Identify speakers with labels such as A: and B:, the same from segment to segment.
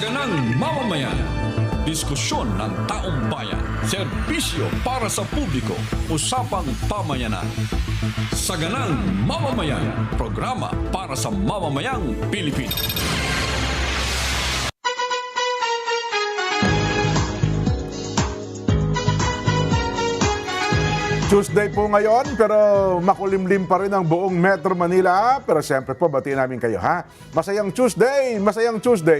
A: Saganang mamamayan. Diskusyon ng taong bayan. Serbisyo para sa publiko. Usapang pamayanan. Saganang mamamayan. Programa para sa mamamayang Pilipino.
B: Tuesday po ngayon, pero makulimlim pa rin ang buong Metro Manila. Pero siyempre po, batiin namin kayo, ha? Masayang Tuesday,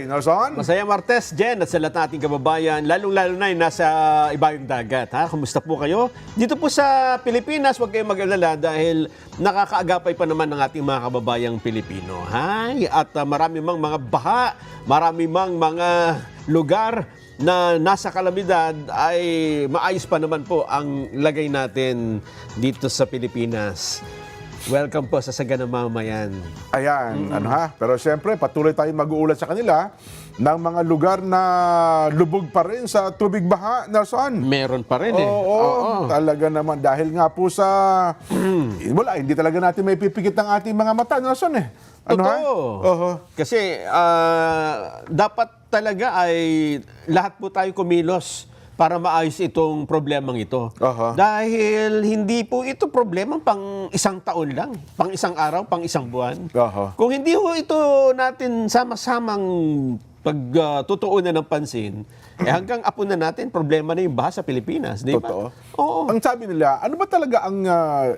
B: Nelson?
C: Masayang Martes, Jen, at sa lahat ng ating kababayan, lalong-lalo na yung nasa ibayong dagat. Ha? Kumusta po kayo? Dito po sa Pilipinas, huwag kayong mag-alala dahil nakakaagapay pa naman ng ating mga kababayang Pilipino. Ha? At marami mang mga baha, marami mang mga lugar na nasa kalamidad ay maayos pa naman po ang lagay natin dito sa Pilipinas. Welcome po sa Saganang Mamamayan.
B: Ayan, Pero siyempre, patuloy tayong mag-uulat sa kanila ng mga lugar na lubog pa rin sa tubig baha, Nelson.
C: Meron pa rin eh.
B: Oo, talaga naman. Dahil nga po sa... wala, hindi talaga natin may pipikit ang ating mga mata, Nelson eh.
C: Totoo. Kasi dapat talaga ay lahat po tayo kumilos para maayos itong problemang ito. Dahil hindi po ito problemang pang isang taon lang, pang isang araw, pang isang buwan. Kung hindi ho ito natin sama-samang pagtutuunan ng pansin, hanggang apo na natin, problema na yung baha sa Pilipinas. Di ba?
B: Totoo.
C: Oo.
B: Ang sabi nila, ano ba talaga ang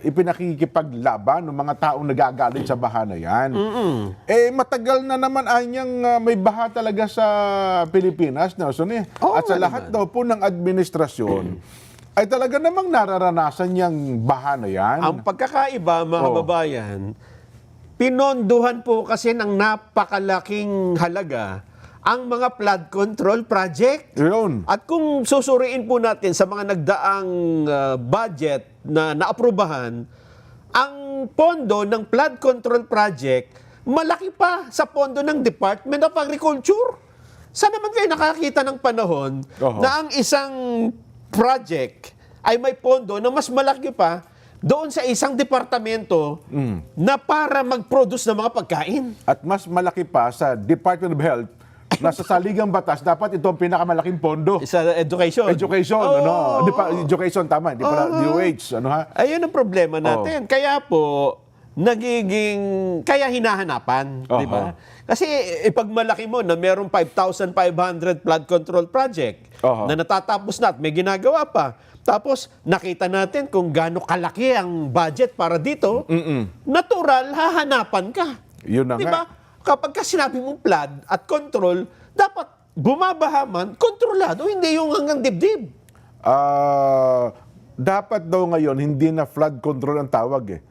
B: ipinakikipaglaban ng mga taong nagagalit sa baha na yan? Matagal na naman anyang may baha talaga sa Pilipinas, Nelson eh. At sa lahat daw po ng administrasyon, ay talaga namang nararanasan niyang baha na yan.
C: Ang pagkakaiba, mga kababayan, pinondohan po kasi ng napakalaking halaga ang mga flood control project.
B: Yun.
C: At kung susuriin po natin sa mga nagdaang budget na naaprubahan, ang pondo ng flood control project malaki pa sa pondo ng Department of Agriculture. Saan naman kayo nakakita ng panahon na ang isang project ay may pondo na mas malaki pa doon sa isang departamento na para mag-produce ng mga pagkain?
B: At mas malaki pa sa Department of Health, nasa saligang batas, dapat ito ang pinakamalaking pondo.
C: Sa education.
B: Education, education, tama. Hindi pala DOH,
C: Ayun ang problema natin. Kaya po, kaya hinahanapan, di ba? Kasi ipag malaki mo na merong 5,500 flood control project na natatapos na at may ginagawa pa. Tapos, nakita natin kung gaano kalaki ang budget para dito, natural, hahanapan ka.
B: Yun na
C: diba?
B: nga.
C: Kapag ka sinabi mong flood at control, dapat bumabaha man, kontrolado, hindi yung hanggang dibdib.
B: Dapat daw ngayon, hindi na flood control ang tawag eh.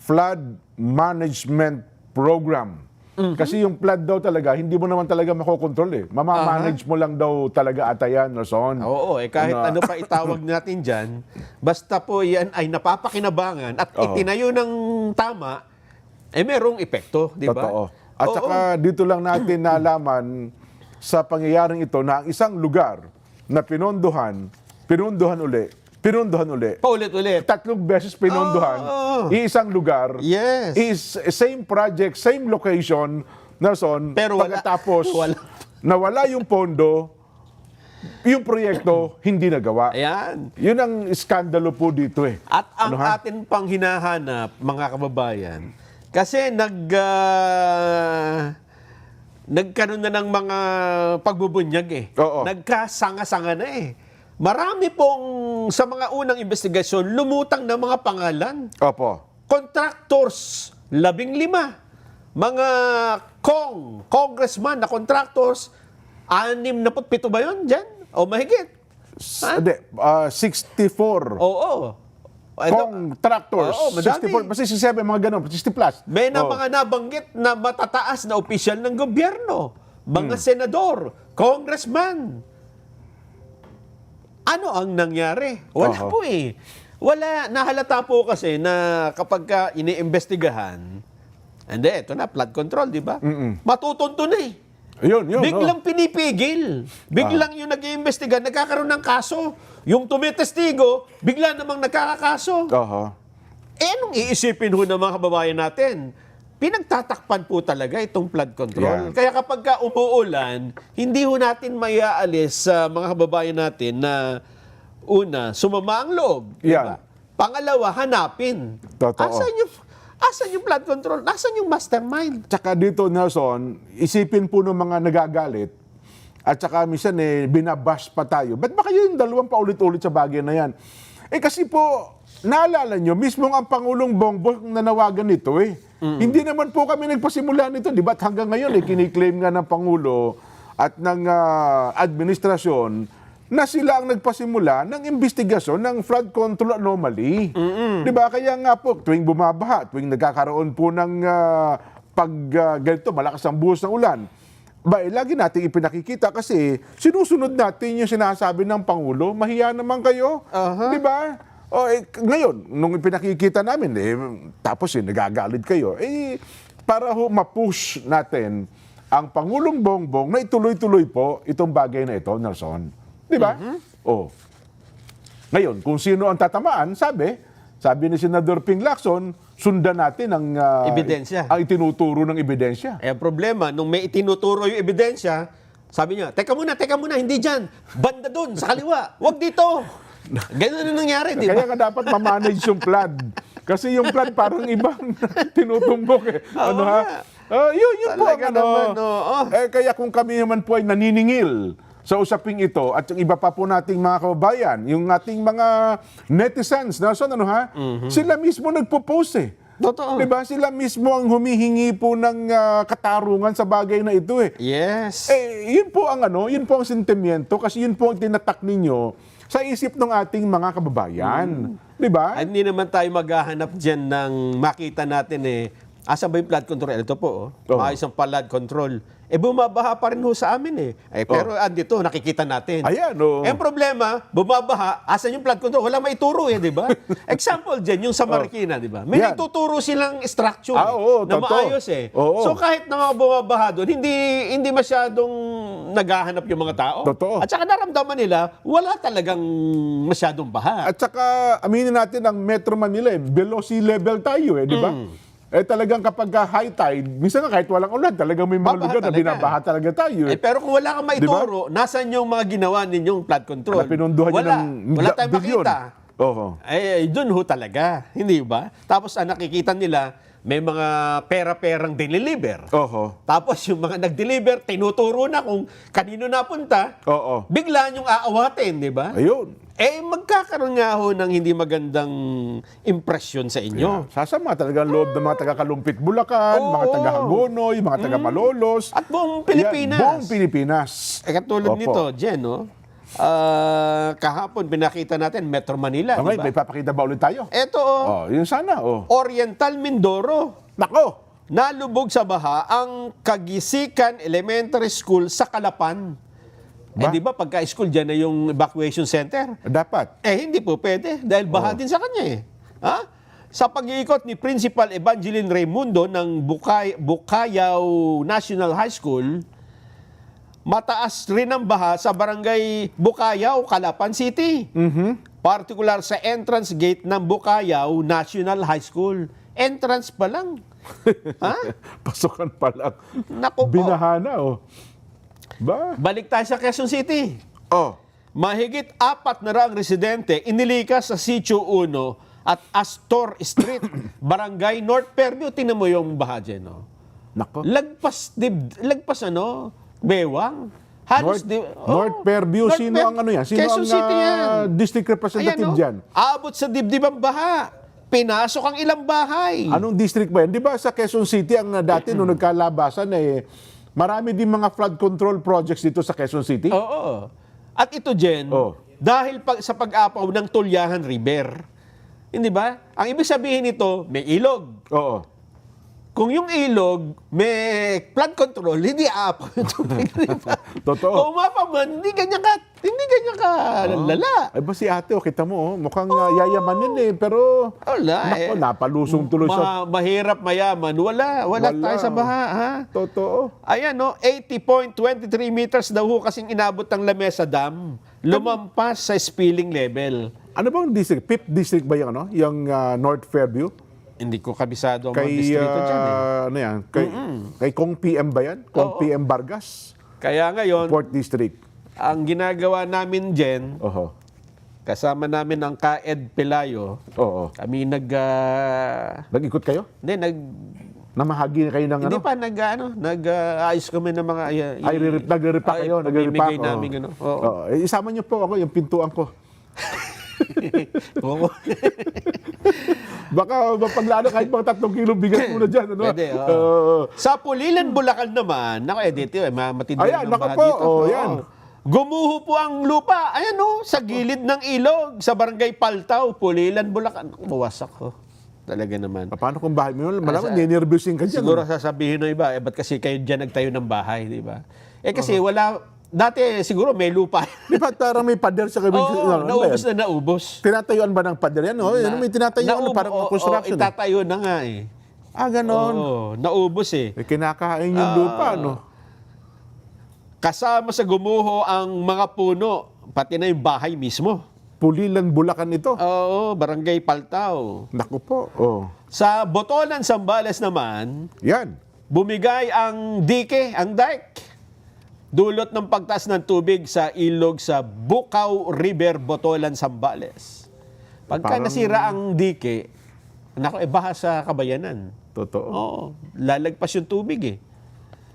B: Flood Management Program. Kasi yung flood daw talaga, hindi mo naman talaga makokontrol eh. Mamamanage mo lang daw talaga atayan, Nelson.
C: Oo, kahit ano pa itawag natin dyan, basta po yan ay napapakinabangan at itinayo ng tama, merong epekto, di ba?
B: Totoo. At saka dito lang natin nalaman sa pangyayaring ito na ang isang lugar na pinondohan uli.
C: Paulit-ulit.
B: 3 beses pinondohan. Iisang lugar.
C: Yes.
B: Is same project, same location, Nelson.
C: Pero
B: pagkatapos,
C: wala.
B: nawala yung pondo, yung proyekto hindi nagawa.
C: Ayan.
B: Yun ang iskandalo po dito eh.
C: At ang atin pang hinahanap, mga kababayan, kasi nagkaroon na ng mga pagbubunyag eh. Nagkasanga-sanga na eh. Marami pong sa mga unang investigasyon, lumutang na mga pangalan. Contractors, 15. Mga congressman na contractors, 67 ba yun dyan? O mahigit?
B: 64.
C: Oo.
B: Contractors. 64, 67, mga ganun, 60 plus.
C: May mga nabanggit na matataas na opisyal ng gobyerno, mga senador, congressman. Ano ang nangyari? Wala po eh. Nahalata po kasi na kapag ka iniimbestigahan, ito na, flood control, di ba? Matutunto na eh. Biglang pinipigil. Biglang yung nag-iimbestiga, nagkakaroon ng kaso. Yung tumitestigo, bigla namang nagkakakaso. Anong iisipin ho ng mga kababayan natin? pinagtatakpan po talaga itong flood control.
B: Yeah.
C: Kaya kapag ka umuulan, hindi ho natin maiaalis sa mga kababayan natin na una, sumama ang loob.
B: Yeah.
C: Diba? Pangalawa, hanapin.
B: Totoo.
C: Asan yung flood control? Asan yung mastermind?
B: Tsaka dito, Nelson, isipin po ng mga nagagalit at tsaka minsan binabash pa tayo. Ba't ba kayo yung dalawang paulit-ulit sa bagay na yan? Kasi po, naalala nyo, mismo ang Pangulong Bongbong nanawagan nito Hindi naman po kami nagpasimula nito, di ba? At hanggang ngayon, kiniklaim nga ng Pangulo at ng administrasyon na sila ang nagpasimula ng investigasyon ng flood control anomaly. Di ba? Kaya nga po, tuwing bumabaha, tuwing nagkakaroon po ng ganito, malakas ang buhos ng ulan, lagi natin ipinakikita kasi sinusunod natin yung sinasabi ng Pangulo, mahiya naman kayo. Di ba? Ngayon, nung ipinakikita namin, tapos nagagalit kayo, para ma-push natin ang Pangulong Bongbong na ituloy-tuloy po itong bagay na ito, Nelson. Di ba? Ngayon, kung sino ang tatamaan, sabi ni Senador Ping Lacson, sundan natin ang
C: Ebidensya.
B: ang itinuturo ng ebidensya.
C: Ang problema, nung may itinuturo yung ebidensya, sabi niya, teka muna, hindi dyan. Banda dun, sa kaliwa. Huwag dito. Ganun na nangyari, di
B: Kaya
C: ba?
B: ka dapat ma-manage yung flood. Kasi yung flood parang ibang tinutumbok
C: Oo nga.
B: Yun po ang
C: Talaga naman, oo.
B: Kaya kung kami naman po ay naniningil sa usaping ito at yung iba pa po nating mga kababayan, yung ating mga netizens, sila mismo nagpo-post
C: Totoo.
B: Diba? Sila mismo ang humihingi po ng katarungan sa bagay na ito
C: Yes.
B: yun po ang yun po ang sentimiento kasi yun po ang tinatak ninyo sa isip ng ating mga kababayan. Di ba?
C: Ay, hindi naman tayo maghahanap dyan ng makita natin asan ba yung flood control? Ito po, maayos ang flood control. Bumabaha pa rin ho sa amin pero andito, nakikita natin.
B: Ayan,
C: Ang problema, bumabaha, asan yung flood control? Wala maituro di ba? Example dyan, yung sa Marikina, di ba? May
B: Yan.
C: nagtuturo silang structure
B: Oo,
C: na
B: totoo.
C: maayos
B: Oo.
C: So kahit na mga bumabaha doon, hindi masyadong naghahanap yung mga tao.
B: Totoo.
C: At saka naramdaman nila, wala talagang masyadong baha.
B: At saka, aminin natin ang Metro Manila, below sea level tayo di ba? Talagang kapag high tide, minsan nga kahit walang ulan, talagang may mga
C: Babaha
B: lugar na
C: talaga.
B: binabaha talaga tayo.
C: Pero kung wala kang maituro, nasan yung mga ginawa ninyong flood control?
B: Na pinunduhan nyo ng
C: wala tayong
B: bilyon.
C: makita.
B: Oo.
C: Dun ho talaga. Hindi ba? Tapos ang nakikita nila, may mga pera-perang diniliver.
B: Oo.
C: Tapos yung mga nag-deliver, tinuturo na kung kanino napunta,
B: Oo.
C: bigla yung aawatin, di ba?
B: Ayun.
C: Magkakaroon nga ho ng hindi magandang impresyon sa inyo.
B: Sasama talaga ang loob ng mga taga-Kalumpit Bulacan, mga
C: Oo.
B: taga-Hagonoy, mga taga-Malolos.
C: At buong Pilipinas.
B: Yan, buong Pilipinas.
C: Katulad
B: Opo.
C: nito, Jen, kahapon pinakita natin Metro Manila,
B: Okay,
C: di ba?
B: may papakita ba ulit tayo?
C: Ito,
B: Yun sana,
C: Oriental Mindoro.
B: Nako!
C: Nalubog sa baha ang Kagisikan Elementary School sa Calapan.
B: Ba?
C: Di ba pagka school dyan na yung evacuation center?
B: Dapat.
C: Hindi po pwede dahil baha din sa kanya Sa pag-iikot ni Principal Evangeline Raimundo ng Bukayaw National High School, mataas rin ang baha sa barangay Bukayaw, Calapan City. Particular sa entrance gate ng Bukayaw National High School. Entrance pa lang.
B: Pasukan pa lang.
C: Naku po.
B: Binahana, Ba?
C: Balik tayo sa Quezon City. Mahigit 4 na raang residente inilikas sa Sitio 1 at Astor Street, Barangay North Fairview. Tingnan mo yung baha dyan,
B: Nako.
C: Lagpas bewang. Halos
B: North Fairview,
C: North
B: sino ang yan? Sino
C: Quezon
B: ang
C: City yan.
B: district representative dyan?
C: Abot sa dibdib ang baha. Pinasok ang ilang bahay.
B: Anong district ba yan? Di ba sa Quezon City, ang dati nung nagkalabasan, marami din mga flood control projects dito sa Quezon City?
C: Oo. At ito, Jen, dahil sa pag-apaw ng Tulyahan River, hindi ba? Ang ibig sabihin nito, may ilog.
B: Oo.
C: Kung yung ilog may flood control, hindi aapaw yung tubig. Diba?
B: Totoo.
C: Kung umapa man, hindi ganyan ka lala.
B: Ay ba si ate, kita mo, mukhang yayamanin pero
C: Wala
B: nako, napalusong tuloy sa...
C: Mahirap mayaman. Wala tayo sa baha, ha?
B: Totoo.
C: Ayan, 80.23 meters daw ho kasing inabot ng Lamesa Dam. Lumampas sa spilling level.
B: Ano bang district? Fifth district ba yung North Fairview?
C: Hindi ko kabisado ang mga
B: Kay,
C: distrito dyan eh.
B: ano yan? Kay Kong PM ba yan? Kong
C: Oo.
B: PM Vargas?
C: Kaya ngayon,
B: Port District.
C: ang ginagawa namin dyan,
B: Oho.
C: kasama namin ang Kaed Pelayo,
B: Oo.
C: kami
B: Nag-ikot kayo? Namahagi kayo ng
C: hindi
B: ano?
C: pa nag-ayos kami ng mga
B: Ay, nagre-repack kayo, nagre-repack.
C: pamimigay namin ano. Oo.
B: Oo. Isama niyo po ako, yung pintuan ko.
C: Oo.
B: Baka mapaglano kahit mga 3 kilo bigas muna dyan. Ano?
C: Pwede, oo. Sa Pulilan, Bulacan naman, dito matindi
B: Ayan,
C: ang
B: naku
C: baha
B: po,
C: dito.
B: oh,
C: Oo.
B: yan.
C: Gumuho po ang lupa. Ayan sa gilid ng ilog, sa barangay Paltaw, Pulilan, Bulacan. Buwasak ko. Talaga naman.
B: Paano kung bahay mo? Malamang ninervyusin ka dyan.
C: Siguro sasabihin ng iba, ba't kasi kayo dyan nagtayo ng bahay, di ba? Kasi dati siguro may lupa.
B: Di ba tarang may pader sa kabig?
C: Oo, naubos na naubos.
B: Tinatayuan ba ng pader yan? May tinatayuan parang construction.
C: Itatayo na nga eh.
B: Ganon.
C: Oo, naubos eh.
B: Kinakain yung lupa, no?
C: Kasama sa gumuho ang mga puno, pati na yung bahay mismo.
B: Pulilan, Bulacan ito.
C: Oo, barangay Paltaw.
B: Naku po. Oh.
C: Sa Botolan, Zambales naman,
B: Yan.
C: bumigay ang dike, dulot ng pagtaas ng tubig sa ilog sa Bukaw River, Botolan, Zambales. Pagka
B: Parang-
C: nasira ang dike, baha sa kabayanan.
B: Totoo.
C: Oo, lalagpas yung tubig eh.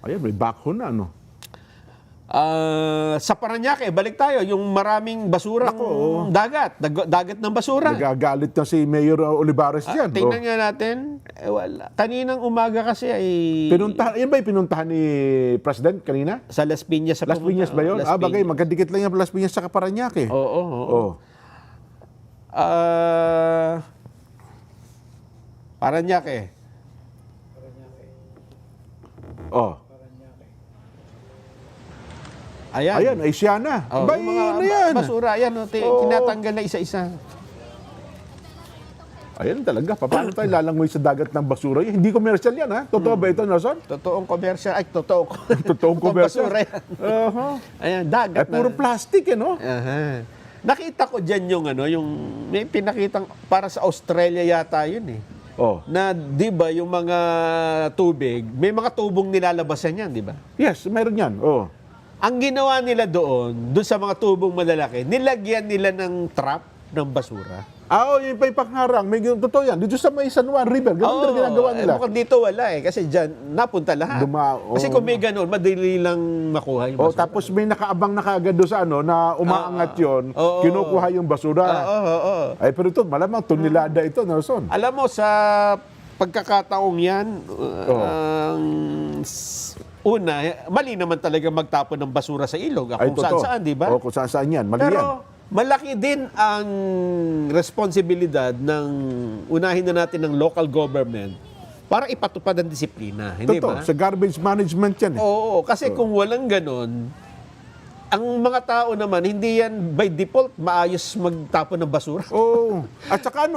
B: Ayan, may backhoe na, no?
C: Sa Parañaque, balik tayo, yung maraming basurang dagat ng basura.
B: Nagagalit na si Mayor Olivares dyan.
C: Tingnan nga natin, wala. Kaninang umaga kasi ay
B: Yan ba yung pinuntahan ni President kanina?
C: sa Las Piñas.
B: Las Piñas ba yun?
C: Las
B: Bagay,
C: Piñas.
B: magkadikit lang yung Las Piñas sa Paranaque.
C: Oo.
B: Oh.
C: Parañaque.
B: Oh.
C: Ayan.
B: Ayan, ay siya na.
C: Oh,
B: Bay,
C: yung mga
B: na yan.
C: basura, ayan, tinatanggal na isa-isa.
B: Ayan talaga. Paano tayo lalangoy sa dagat ng basura? Hindi commercial yan, ha? Totoo ba ito, Nelson?
C: Totoong commercial,
B: Totoong commercial.
C: basura yan.
B: Uh-huh.
C: Ayan, dagat
B: Puro plastic, no?
C: Aha. Nakita ko dyan yung may pinakitang, para sa Australia yata yun eh.
B: Oh.
C: Na, di ba, yung mga tubig, may mga tubong nilalabasan yan, di ba?
B: Yes, mayroon yan. Oh.
C: Ang ginawa nila doon sa mga tubong malalaki, nilagyan nila ng trap ng basura.
B: Yung pangharang. Totoo yan. Dito sa may San Juan River, ganun din ang ginagawa nila.
C: Mukhang dito wala eh, kasi dyan napunta lahat. Kasi kung may ganun, madali lang makuha yung basura.
B: Tapos may nakaabang na kaagad doon sa na umaangat yon, kinukuha yung basura.
C: Oo.
B: Ay, pero ito, malamang tonelada ito, Nelson.
C: Alam mo, sa pagkakataong yan, una, mali naman talaga magtapon ng basura sa ilog.
B: Ay,
C: Kung saan-saan, di ba?
B: Kung saan-saan yan. Mali yan.
C: Pero malaki din ang responsibilidad ng unahin na natin ng local government para ipatupad ang disiplina. Hindi
B: Totoo.
C: ba?
B: Sa garbage management yan.
C: Oo, kasi kung walang ganon, ang mga tao naman, hindi yan by default maayos magtapon ng basura.
B: Oo. At saka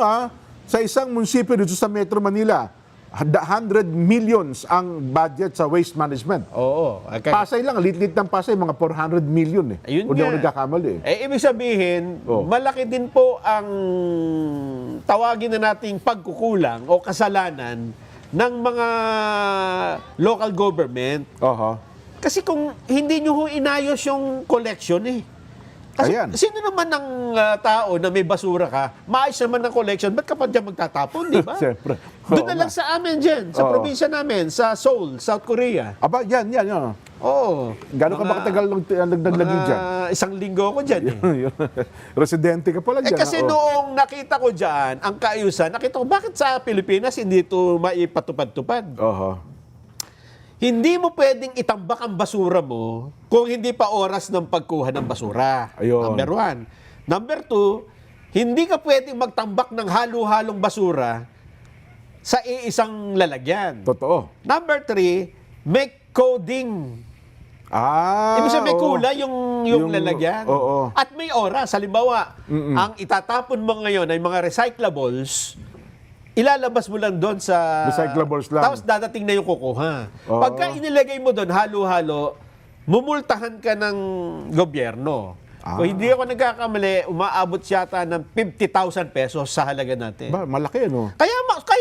B: sa isang munisipyo dito sa Metro Manila, 100 millions ang budget sa waste management.
C: Oo.
B: Pasay lang, lit-lit ng Pasay, mga 400 million eh.
C: Ayun
B: Kung di ako
C: nga.
B: nagkakamali eh.
C: Ibig sabihin,
B: Oh.
C: malaki din po ang tawagin na nating pagkukulang o kasalanan ng mga local government.
B: Oho.
C: Kasi kung hindi nyo ho inayos yung collection Kasi
B: Ayan.
C: sino naman ng tao na may basura ka, maayos naman ng collection, ba't ka pa dyan magtatapon, di ba?
B: Siyempre.
C: Doon
B: Oo
C: na lang
B: nga.
C: sa amin dyan, sa
B: Oo.
C: probinsya namin, sa Seoul, South Korea.
B: Aba, yan.
C: Oo.
B: Gano'n ka ba katagal naglagi dyan?
C: Isang linggo ako dyan
B: Residente ka pala dyan.
C: kasi
B: oo.
C: noong nakita ko dyan, ang kaayusan, nakita ko, bakit sa Pilipinas hindi ito maipatupad-tupad?
B: Oho.
C: Hindi mo pwedeng itambak ang basura mo kung hindi pa oras ng pagkuha ng basura.
B: Ayun.
C: Number 1. Number 2, hindi ka pwedeng magtambak ng halo-halong basura sa iisang lalagyan.
B: Totoo.
C: Number 3, make coding. Ibig sabihin, may
B: oo.
C: kulay yung lalagyan.
B: Oo.
C: At may oras. Halimbawa, ang itatapon mo ngayon ay mga recyclables, ilalabas mo lang doon sa...
B: Recyclables lang.
C: Tapos dadating na yung kukuha.
B: Oo.
C: Pagka inilagay mo doon, halo-halo, mumultahan ka ng gobyerno. Kung hindi ako nagkakamali, umaabot siyata ng 50,000 pesos sa halaga natin.
B: Ba, malaki, ano?
C: Kaya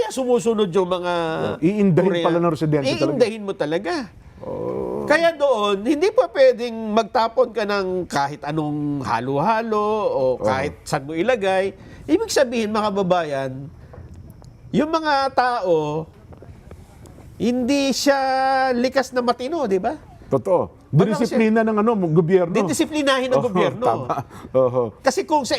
C: kaya sumusunod yung mga
B: Iindahin
C: Korean?
B: pala ng residente talaga.
C: Iindahin mo talaga. Kaya doon, hindi pa pwedeng magtapon ka ng kahit anong halo-halo o kahit saan mo ilagay. Ibig sabihin, mga kababayan, yung mga tao, hindi siya likas na matino, di ba?
B: Totoo. Dinisiplina ng gobyerno.
C: Didisiplinahin ng gobyerno.
B: Tama. Oho.
C: Kasi kung sa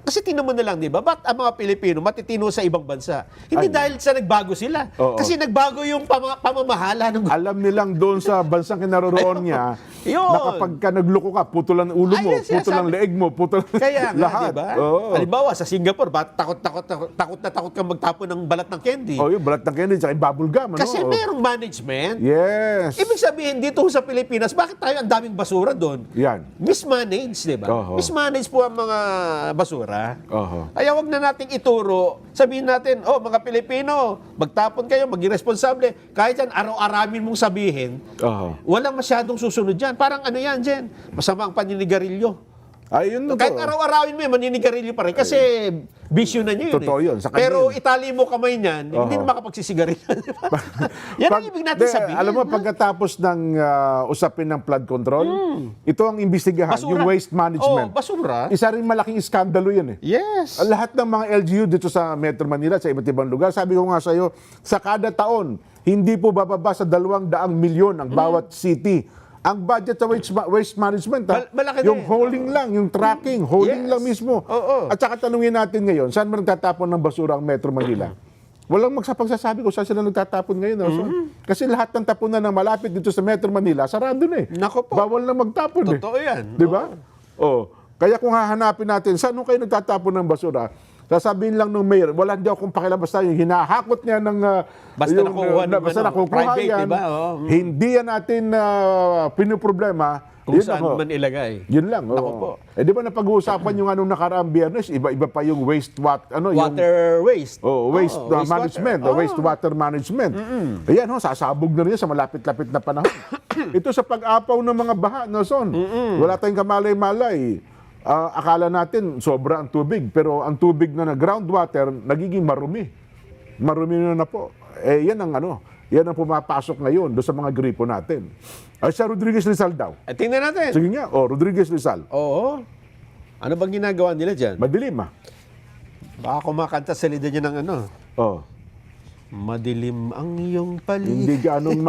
C: kasi tingnan mo na lang, di ba? Ba't ang mga Pilipino matitino sa ibang bansa? Hindi dahil sa nagbago sila.
B: Oo.
C: Kasi nagbago yung pamamahala ng
B: Alam nilang doon sa bansang kinaroroon niya,
C: Yun.
B: na kapag ka nagloko ka, putol ang ulo mo,
C: Ayun,
B: putol ang
C: sinasabi.
B: leeg mo, putol
C: Kaya nga,
B: lahat.
C: di ba?
B: Oo.
C: Halimbawa, sa Singapore, takot na takot kang magtapon ng balat ng candy.
B: Oh, yung balat ng candy, tsaka yung bubble gum. Ano?
C: Kasi merong management.
B: Yes.
C: Ibig sabihin, dito sa Pilipinas, bakit tayo ang daming basura doon?
B: Yan.
C: Mismanaged, di ba?
B: Oho.
C: Mismanaged po ang mga basura.
B: Oho.
C: Kaya wag na nating ituro. Sabihin natin, mga Pilipino, magtapon kayo, maging responsable. Kahit yan, araw-aramin mong sabihin,
B: Oho.
C: walang masyadong susunod dyan. Parang ano yan, Jen? Masama ang paninigarilyo.
B: Ayun na
C: Kahit
B: to.
C: araw-arawin mo, maninigarilyo pa rin. Kasi bisyo na niyo yun.
B: Totoo yun. Sa kanya
C: Pero
B: yun.
C: itali mo kamay niyan, hindi na makapagsisigarilyo. Di ba? Yan ang ibig natin sabihin.
B: Alam mo, pagkatapos ng usapin ng flood control, ito ang imbestigahan,
C: Basura.
B: yung waste management.
C: Basura.
B: Isa rin malaking iskandalo yun eh.
C: Yes.
B: Lahat ng mga LGU dito sa Metro Manila, sa iba't ibang lugar, sabi ko nga sa iyo, sa kada taon, hindi po bababa sa 200 milyon ang bawat city. Ang budget sa waste management,
C: Malaki
B: yung
C: din.
B: hauling lang, yung tracking, hauling
C: Yes.
B: lang mismo.
C: Oo.
B: At saka tanungin natin ngayon, saan man nagtatapon ng basura ang Metro Manila? Walang magsapagsasabi kung saan sila nagtatapon ngayon. Kasi lahat ng tapunan na malapit dito sa Metro Manila, sarado na eh.
C: Nako po.
B: Bawal na magtapon eh.
C: Totoo yan.
B: Di ba? Oh. Kaya kung hahanapin natin, saan kayo nagtatapon ng basura? Sasabihin lang ng mayor, wala daw akong pakialam, basta yung hinahakot niya ng...
C: Basta nakukuha ng
B: basta nakukuha
C: private,
B: yan,
C: diba? Oo.
B: Hindi yan natin pinoproblema.
C: Kung
B: Yun
C: saan
B: lang,
C: man ilagay.
B: Yun lang.
C: Naku
B: Oo.
C: po.
B: Eh di ba napag-uusapan yung anong nakaraang Biyernes, iba-iba pa yung waste
C: Water waste.
B: waste management,
C: wastewater.
B: wastewater management. Ayan, sasabog na rin yan sa malapit-lapit na panahon. Ito sa pag-apaw ng mga baha, no, Son? Wala tayong kamalay-malay. Akala natin sobra ang tubig, pero ang tubig na groundwater nagiging marumi. Marumi na po. Eh, yan ang pumapasok ngayon doon sa mga gripo natin. Ay, sa Rodriguez Rizal daw.
C: Tingnan natin.
B: Sige nga, Rodriguez Rizal.
C: Oo. Ano bang ginagawa nila dyan?
B: Madilim
C: Baka kumakanta sa lider niya ng ano.
B: Oh.
C: Madilim ang iyong paligid.
B: Hindi ganong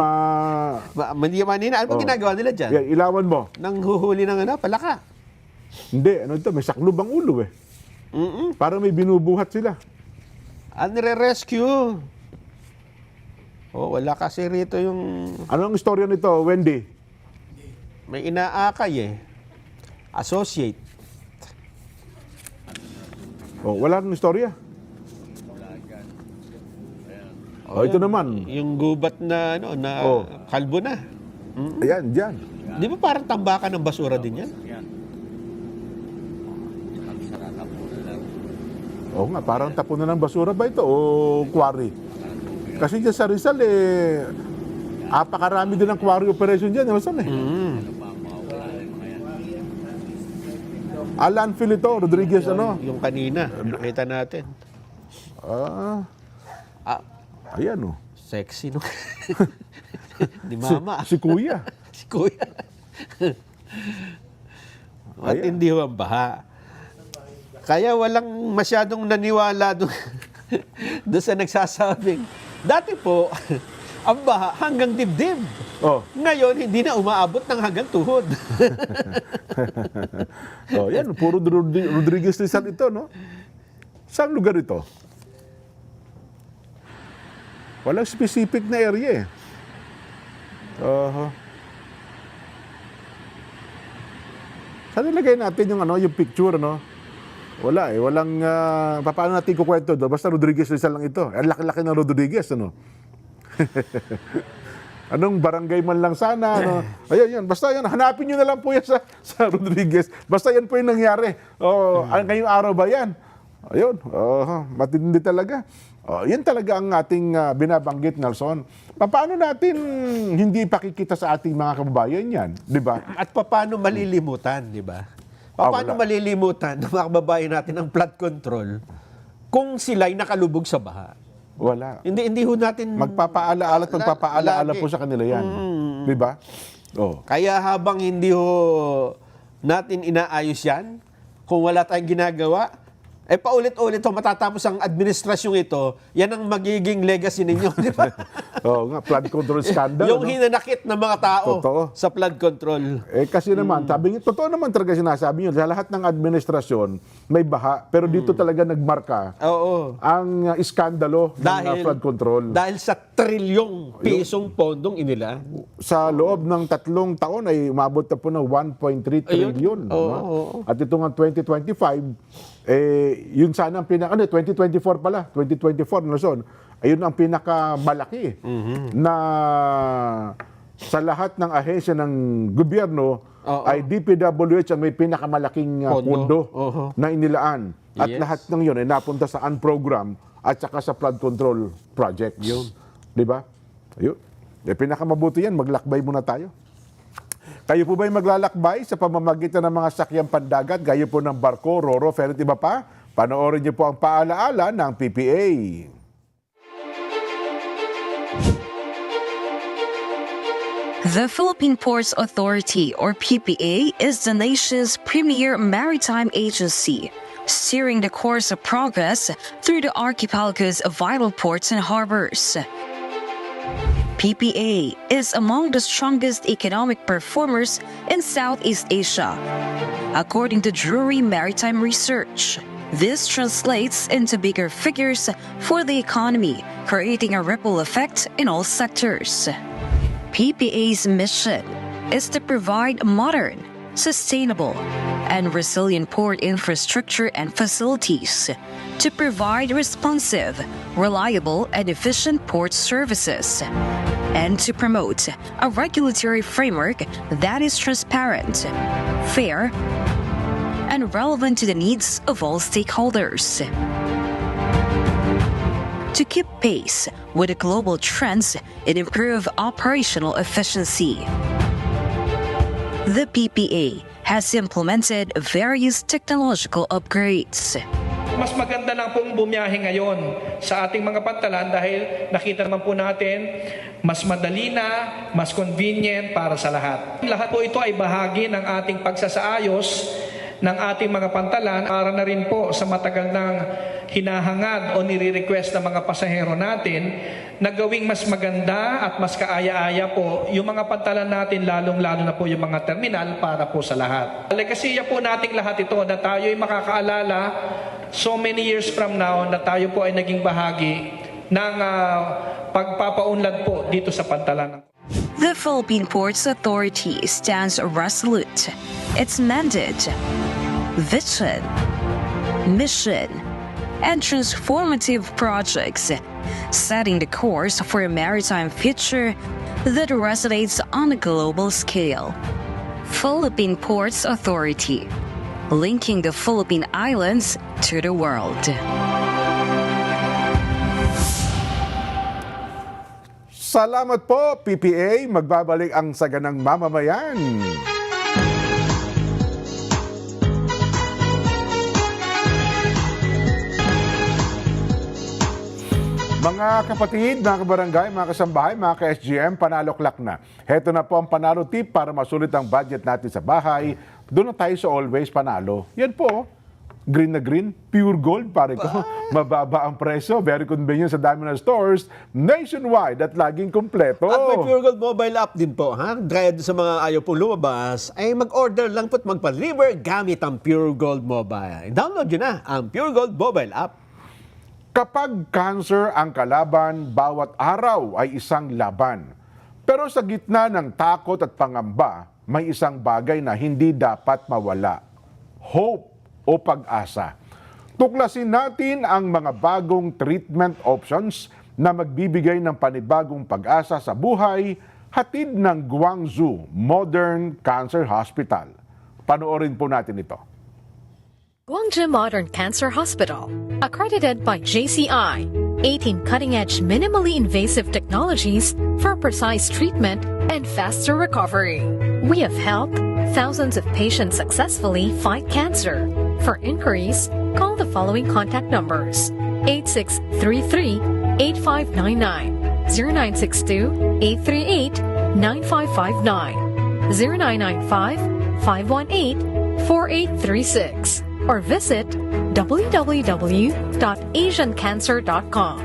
C: Hindi manina. Ano bang ginagawa nila dyan?
B: Yan, ilawan mo.
C: Nang huhuli ng palaka.
B: Hindi, may saklob ang ulo eh. Para may binubuhat sila.
C: Nire-rescue. Wala kasi rito yung...
B: Ano ang istorya nito, Wendy?
C: May inaakay eh. Associate.
B: Wala nang istorya. Ito naman.
C: Yung gubat na, kalbo na.
B: Ayan, dyan.
C: Di ba parang tambakan ng basura din yan?
B: Oo nga, parang tapunan ng basura ba ito o quarry? Kasi dyan sa Rizal apakarami din ng quarry operation dyan. Saan eh? Landfill ito, Rodriguez
C: Yung kanina, nakita natin.
B: Ayan
C: Sexy, no? Di mama.
B: Si Kuya.
C: Si Kuya. Matindi ho ang baha. Kaya walang masyadong naniwala doon sa nagsasabing. Dati po, ang baha hanggang dibdib. Ngayon, hindi na umaabot ng hanggang tuhod.
B: Yan, puro Rodriguez Rizal ito, no? Saan lugar ito? Walang specific na area eh. Saan nilagay natin yung picture, Wala eh. Walang, paano natin kukwento doon? Basta Rodriguez Rizal lang ito. Ang laki-laki ng Rodriguez, Anong barangay man lang sana, Ayun, basta yan. Hanapin nyo na lang po yan sa Rodriguez. Basta yan po yung nangyari. Ngayong araw ba yan? Ayun, matindi talaga. Yan talaga ang ating binabanggit, Nelson. Paano natin hindi pakikita sa ating mga kababayan yan? Di ba?
C: At paano malilimutan, di ba? Paano malilimutan ng mga kababayan natin ang flood control kung sila'y nakalubog sa baha?
B: Wala.
C: Hindi ho natin...
B: Magpapaalaala at magpapaalaala
C: Lagi.
B: po sa kanila yan. Di ba? Oh.
C: Kaya habang hindi ho natin inaayos yan, kung wala tayong ginagawa, paulit-ulit ho, matatapos ang administrasyong ito, yan ang magiging legacy ninyo, di ba?
B: Oo nga, flood control scandal.
C: Yung
B: ano?
C: hinanakit ng mga tao
B: Totoo.
C: sa flood control.
B: Kasi naman, sabi niyo, totoo naman talaga sinasabi niyo, sa lahat ng administrasyon, may baha, pero dito talaga nagmarka
C: Oo.
B: ang iskandalo ng flood control.
C: Dahil sa trilyong pisong pondong inila.
B: Sa loob ng 3 taon ay umabot na po ng 1.3 trillion.
C: Oo.
B: At ito nga 2025, yun sana ang 2024 pala, 2024 na son, ayun ang pinakamalaki na sa lahat ng ahensya ng gobyerno ay DPWH ang may pinakamalaking pondo na inilaan. At
C: Yes.
B: lahat ng yun ay napunta sa UNPROGRAM at saka sa flood control projects. Di ba? Ayun. Pinakamabuti yan, maglakbay muna tayo. Kayo po ba'y maglalakbay sa pamamagitan ng mga sakyang pandagat, gaya po ng barko, roro, ferry, iba pa? Panoorin niyo po ang paalaala ng PPA.
D: The Philippine Ports Authority, or PPA, is the nation's premier maritime agency, steering the course of progress through the archipelago's vital ports and harbors. PPA is among the strongest economic performers in Southeast Asia, according to Drury Maritime Research. This translates into bigger figures for the economy, creating a ripple effect in all sectors. PPA's mission is to provide modern, sustainable, and resilient port infrastructure and facilities to provide responsive, reliable, and efficient port services, and to promote a regulatory framework that is transparent, fair, and relevant to the needs of all stakeholders. To keep pace with the global trends and improve operational efficiency, the PPA has implemented various technological upgrades.
E: Mas maganda lang pong bumiyahe ngayon sa ating mga pantalan dahil nakita naman po natin mas madali na, mas convenient para sa lahat. Lahat po ito ay bahagi ng ating pagsasaayos ng ating mga pantalan para na rin po sa matagal ng hinahangad o nire-request ng mga pasahero natin na gawing mas maganda at mas kaaya-aya po yung mga pantalan natin, lalong-lalo na po yung mga terminal para po sa lahat. Legasiya po nating lahat ito na tayo ay makakaalala so many years from now na tayo po ay naging bahagi ng pagpapaunlad po dito sa pantalan.
D: The Philippine Ports Authority stands resolute. Its mandate, vision, mission, and transformative projects, setting the course for a maritime future that resonates on a global scale. Philippine Ports Authority, linking the Philippine Islands to the world.
B: Salamat po, PPA. Magbabalik ang saganang mamamayan. Mga kapatid, mga kabarangay, mga kasambahay, mga ka-SGM, panaloklak na. Heto na po ang panalo tip para masulit ang budget natin sa bahay. Doon na tayo sa always panalo. Yan po, green na green, pure gold, pare ko. Mababa ang presyo, very convenient sa dami ng stores, nationwide at laging kumpleto.
C: At may Pure Gold mobile app din po, ha? Gaya sa mga ayaw pong lumabas, ay mag-order lang po at magpa-deliver gamit ang Pure Gold mobile. Download nyo na ang Pure Gold mobile app.
B: Kapag cancer ang kalaban, bawat araw ay isang laban. Pero sa gitna ng takot at pangamba, may isang bagay na hindi dapat mawala. Hope o pag-asa. Tuklasin natin ang mga bagong treatment options na magbibigay ng panibagong pag-asa sa buhay, hatid ng Guangzhou Modern Cancer Hospital. Panoorin po natin ito.
F: Guangzhou Modern Cancer Hospital, accredited by JCI, 18 cutting-edge minimally invasive technologies for precise treatment and faster recovery. We have helped thousands of patients successfully fight cancer. For inquiries, call the following contact numbers: 8633 0995-0962-838-9559, 0995-518-4836, or visit www.asiancancer.com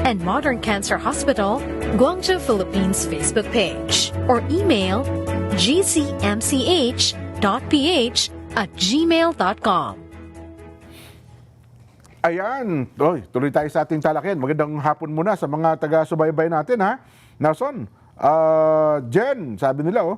F: and Modern Cancer Hospital, Guangzhou, Philippines Facebook page, or email gcmch.ph@gmail.com.
B: Ayan. Oy, tuloy tayo sa ating talakyan. Magandang hapon muna sa mga taga-subaybay natin, ha? Nelson, Jen, sabi nila,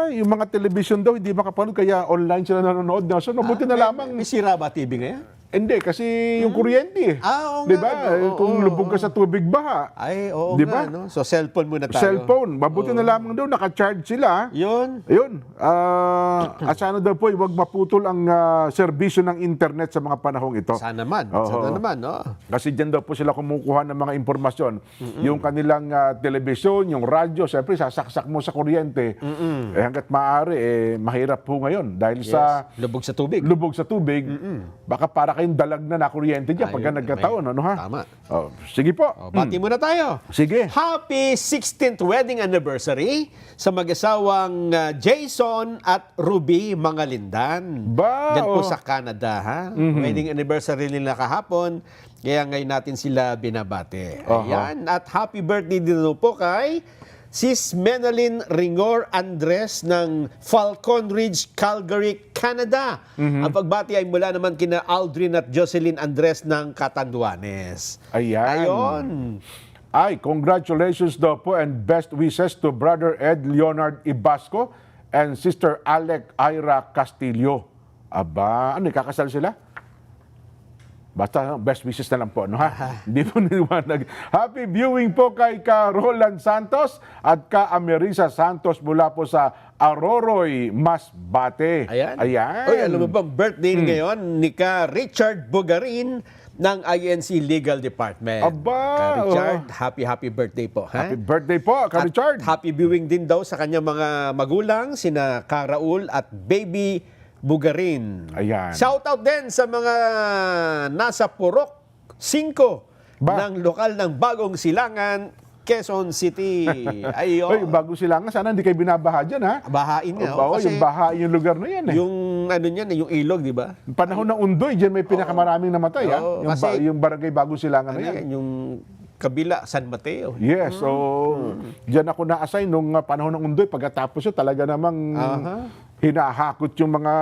B: yung mga television daw hindi makapanood kaya online sila nanonood. Nelson, mabuti na lamang.
C: May sira ba TV ngayon?
B: Hindi, kasi yung kuryente.
C: Oo
B: Di
C: nga,
B: ba?
C: no?
B: Kung lubog ka sa tubig baha.
C: Ay, oo
B: Di
C: nga.
B: ba?
C: No? So, cellphone muna tayo.
B: Cellphone. Mabuti na lamang daw, naka-charge sila.
C: Yun.
B: Ayun. At sana daw po, huwag maputol ang serbisyo ng internet sa mga panahong ito.
C: Sana naman.
B: Oo.
C: Sana naman, no?
B: Kasi dyan daw po sila kumukuha ng mga impormasyon. Yung kanilang telebisyon, yung radyo, siyempre sasaksak mo sa kuryente. Hanggat maaari, mahirap po ngayon. Dahil sa
C: Lubog sa tubig.
B: lubog sa tubig, baka para kayong dalag na kuryente dyan pagka
C: Ayun,
B: nagkataon. Ano, ha?
C: Tama.
B: Sige po.
C: Bati muna tayo.
B: Sige.
C: Happy 16th wedding anniversary sa mag-asawang Jason at Ruby Mangalindan.
B: Ba,
C: Diyan po
B: oh.
C: sa Canada, ha? Wedding anniversary nila kahapon. Kaya ngayon natin sila binabate. Ayan. At happy birthday din po kay Sis Menalyn Ringor Andres ng Falcon Ridge, Calgary, Canada. Ang pagbati ay mula naman kina Aldrin at Jocelyn Andres ng Catanduanes.
B: Ayan.
C: Ayon.
B: Ay, congratulations daw po and best wishes to Brother Ed Leonard Ibasco and Sister Alec Ira Castillo. Aba, ano, kakasal sila? Basta best wishes na lang po, no, ha? Hindi po niliwanag. Happy viewing po kay ka Roland Santos at ka Amerisa Santos mula po sa Aroroy, Masbate.
C: Ayan.
B: Ayan.
C: Oy, alam mo bang birthday ngayon ni ka Richard Bugarin ng INC Legal Department.
B: Aba,
C: Ka Richard, happy birthday po. Ha?
B: Happy birthday po, ka
C: At
B: Richard.
C: happy viewing din daw sa kanyang mga magulang, sina Ka Raul at Baby Bugarin.
B: Ayan.
C: Shoutout din sa mga nasa Purok 5
B: Ba?
C: ng lokal ng Bagong Silangan, Quezon City. Ayun.
B: Oy, bago sila nga, sana hindi kayo binabaha dyan, ha?
C: Bahain nga.
B: Oo,
C: Kasi
B: yung baha, yung lugar na yan, eh.
C: yung ano niyan, yung ilog, di ba?
B: Panahon ng Undoy, dyan may pinakamaraming namatay, ha?
C: Oo,
B: Yung,
C: kasi-
B: yung barangay Bagong Silangan
C: Ano
B: na yan.
C: yan, yung kabila, San Mateo.
B: Yes, so diyan ako na-assign nung panahon ng Undoy. Pagkatapos yun, talaga namang hinahakot yung mga...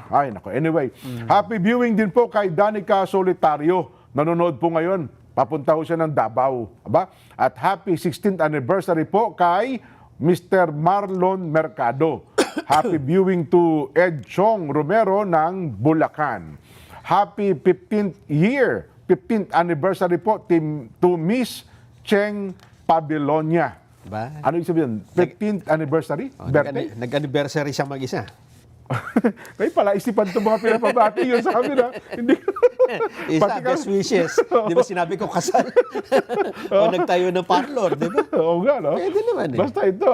B: Ay, nako. Anyway, happy viewing din po kay Danica Solitario. Nanonood po ngayon. Papunta ho siya ng Davao. Aba? At happy 16th anniversary po kay Mr. Marlon Mercado. Happy viewing to Ed Chong Romero ng Bulacan. Happy 15th anniversary po to Miss Cheng Pabilonia.
C: Ba?
B: Ano yung sabihin? 15th anniversary? Birthday?
C: Nag-anniversary siyang mag-isa.
B: Kayo pala, isipan ito mga pinapabati yun sa amin, ha? Hindi.
C: Isa,
B: Pati
C: best
B: ka-
C: wishes. Di ba sinabi ko kasal? O nagtayo ng parlor, di ba?
B: Oo nga, no?
C: Pwede naman eh.
B: Basta ito,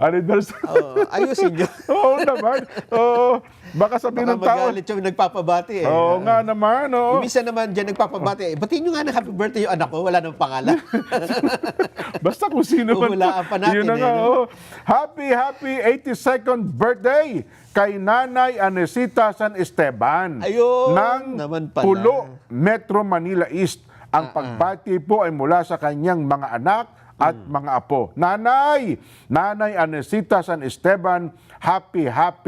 B: anniversary.
C: Ayusin nyo.
B: Oo naman. Oo. Baka sabihin
C: Baka
B: ng tao.
C: magalit yung nagpapabati eh.
B: Oo nga naman, oo.
C: Minsan naman dyan nagpapabati. Batiin nyo nga ng happy birthday yung anak ko. Wala nang pangalan.
B: Basta kung sino man.
C: Huhulaan pa natin
B: Yun na
C: eh,
B: nga,
C: no?
B: oo. Happy 82nd birthday kay Nanay Anesita San Esteban
C: Ayun,
B: ng
C: naman pala.
B: Pulo, Metro Manila East. Ang pagbati po ay mula sa kanyang mga anak at mga apo. Nanay Anesita San Esteban, happy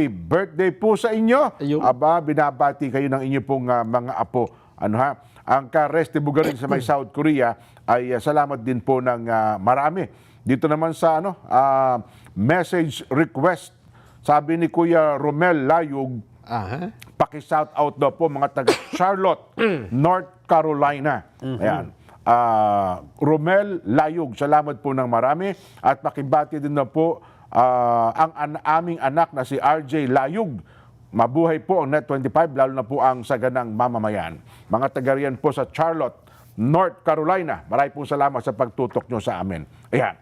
B: birthday po sa inyo.
C: Ayun.
B: Aba, binabati kayo ng inyo pong mga apo. Ano, ha? Ang ka-Reste Bugarin sa may South Korea ay salamat din po ng marami. Dito naman sa message request, sabi ni Kuya Romel Layug, paki-shout out daw po mga taga Charlotte, North Carolina. Ayan. Romel Layug, salamat po ng marami. At pakibati din na po ang aming anak na si RJ Layug. Mabuhay po ang Net25, lalo na po ang saganang mamamayan. Mga taga riyan po sa Charlotte, North Carolina. Maraming po salamat sa pagtutok nyo sa amin. Ayan.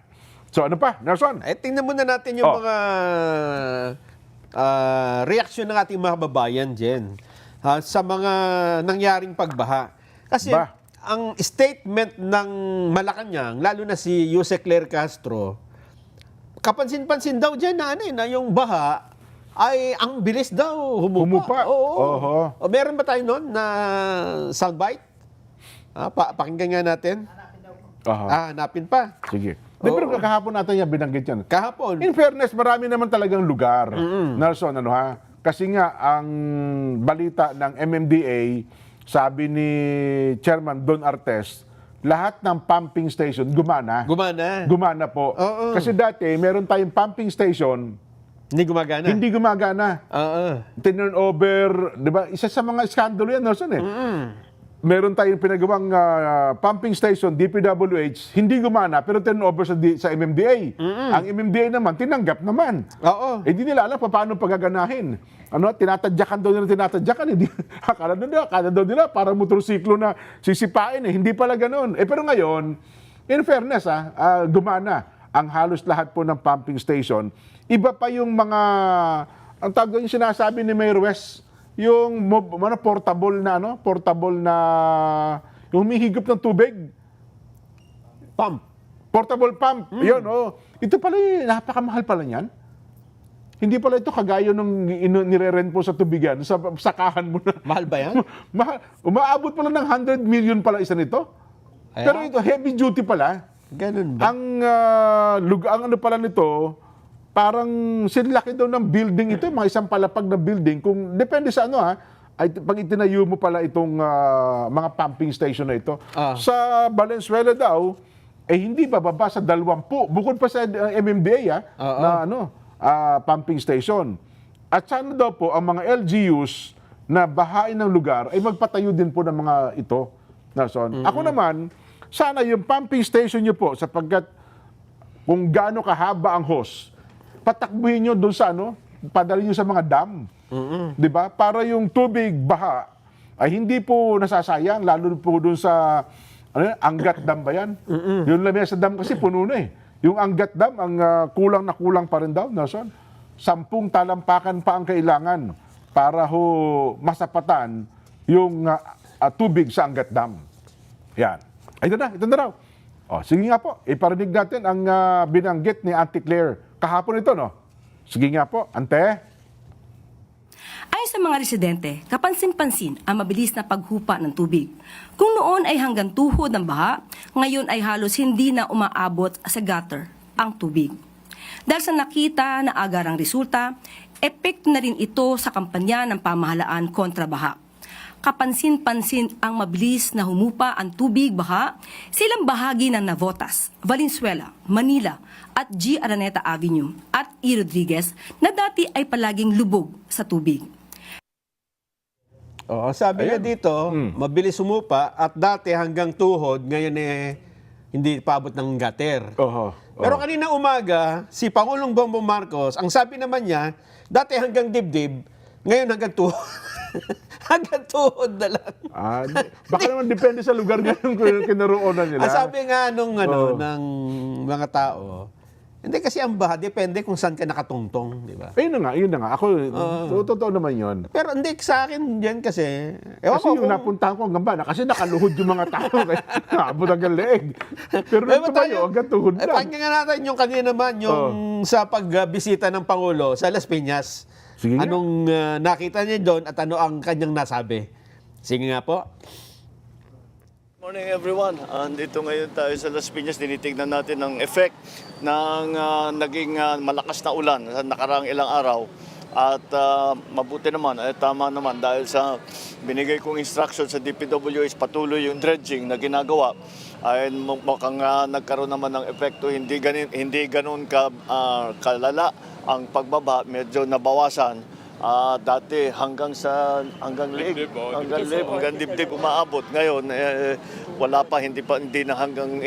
B: So ano pa, Nelson?
C: Tingnan muna natin yung mga reaksyon ng ating mga babayan, Jen, sa mga nangyaring pagbaha. Kasi
B: Ba?
C: ang statement ng Malacanang, lalo na si Jose Claire Castro, kapansin-pansin daw dyan na, na yung baha ay ang bilis daw humupa. Oo.
B: Oho.
C: O, meron ba tayo noon na soundbite? Pakinggan nga natin.
B: Aha.
C: Hanapin pa.
B: Sige. Pero kahapon natin yan binanggit yan.
C: Kahapon.
B: In fairness, marami naman talagang lugar. Nelson, Kasi nga, ang balita ng MMDA, sabi ni Chairman Don Artes, lahat ng pumping station gumana.
C: Gumana.
B: Gumana po.
C: Oo.
B: Kasi dati, meron tayong pumping station,
C: Hindi gumagana.
B: hindi gumagana.
C: Oo.
B: Turnover, di ba? Isa sa mga skandalo yan, Nelson Meron tayong pinagawang pumping station, DPWH, hindi gumana, pero turnover sa MMDA. Ang MMDA naman, tinanggap naman.
C: Oo.
B: Hindi nila alam paano pagaganahin. Tinatadyakan daw nila, tinatadyakan. Hindi, akala daw nila, parang motorsiklo na sisipain. Hindi pala ganun. Pero ngayon, in fairness, gumana ang halos lahat po ng pumping station. Iba pa yung mga, ang tawag doon yung sinasabi ni Mayor West, yung portable na yung humihigop ng tubig.
C: Pump.
B: Portable pump. Yun, Ito pala, napakamahal pala niyan. Hindi pala ito kagaya nung nire-rent po sa tubigan, sa sakahan mo na.
C: Mahal ba yan?
B: Mahal. Umaabot pala ng 100 million pala isa nito.
C: Kaya?
B: Pero ito, heavy duty pala.
C: Ganun ba?
B: Ang ano pala nito, parang sinlaki daw ng building ito, mga isang palapag na building. Kung depende sa ay pag itinayo mo pala itong mga pumping station na ito. Sa Valenzuela daw, hindi bababa sa 20. Bukod pa sa MMDA na pumping station. At sana daw po ang mga LGUs na bahain ng lugar ay magpatayo din po ng mga ito. Nelson. Ako naman, sana yung pumping station nyo po, sapagkat kung gaano kahaba ang hose, patakbuhin nyo doon sa padali nyo sa mga dam. Di ba? Para yung tubig, baha, ay hindi po nasasayang, lalo po doon sa, Angat Dam ba yan? Yung lamesa dam kasi puno na eh. Yung Angat Dam, ang kulang na kulang pa rin daw, Nelson. 10 talampakan pa ang kailangan para masapatan yung tubig sa Angat Dam. Yan. Ay, ito na raw. Sige nga po, iparinig natin ang binanggit ni Auntie Claire kahapon ito, Sige nga po, Ante.
G: Ayon sa mga residente, kapansin-pansin ang mabilis na paghupa ng tubig. Kung noon ay hanggang tuhod ng baha, ngayon ay halos hindi na umaabot sa gutter ang tubig. Dahil sa nakita na agarang resulta, epekto na rin ito sa kampanya ng pamahalaan kontra baha. Kapansin-pansin ang mabilis na humupa ang tubig baha sa ilang bahagi ng Navotas, Valenzuela, Manila at G. Araneta Avenue at E. Rodriguez na dati ay palaging lubog sa tubig.
C: Sabi niya dito, mabilis humupa at dati hanggang tuhod, ngayon hindi paabot ng gutter. Pero kanina umaga, si Pangulong Bongbong Marcos, ang sabi naman niya, dati hanggang dibdib, ngayon hanggang tuhod. Hanggang tuhod na lang.
B: Baka naman depende sa lugar ngayon kung kinaroonan nila.
C: Sabi nga ng mga tao, hindi kasi ang baha, depende kung saan ka nakatungtong, di ba?
B: Yun na nga. Ako, totoo naman yun.
C: Pero hindi sa akin yan kasi.
B: Kasi yung napuntahan ko hanggang bana, kasi nakaluhod yung mga tao. Kaya naabot hanggang leeg. Pero nung tumayo, hanggang tuhod lang.
C: Pakinggan natin yung kanina naman, yung sa pagbisita ng Pangulo sa Las Piñas.
B: Sige nga.
C: Anong nakita niya doon at ano ang kanyang nasabi? Sige nga po.
H: Morning everyone. Andito ngayon tayo sa Las Piñas. Tinitignan natin ang effect ng naging malakas na ulan sa nakaraang ilang araw. At mabuti naman, tama naman dahil sa binigay kong instruction sa DPWH, patuloy yung dredging na ginagawa. Ay mukhang nagkaroon naman ng epekto, hindi ganun kalala ang pagbaba, medyo nabawasan. Dati hanggang liig, hanggang dibdib umaabot. Ngayon wala pa, hindi na hanggang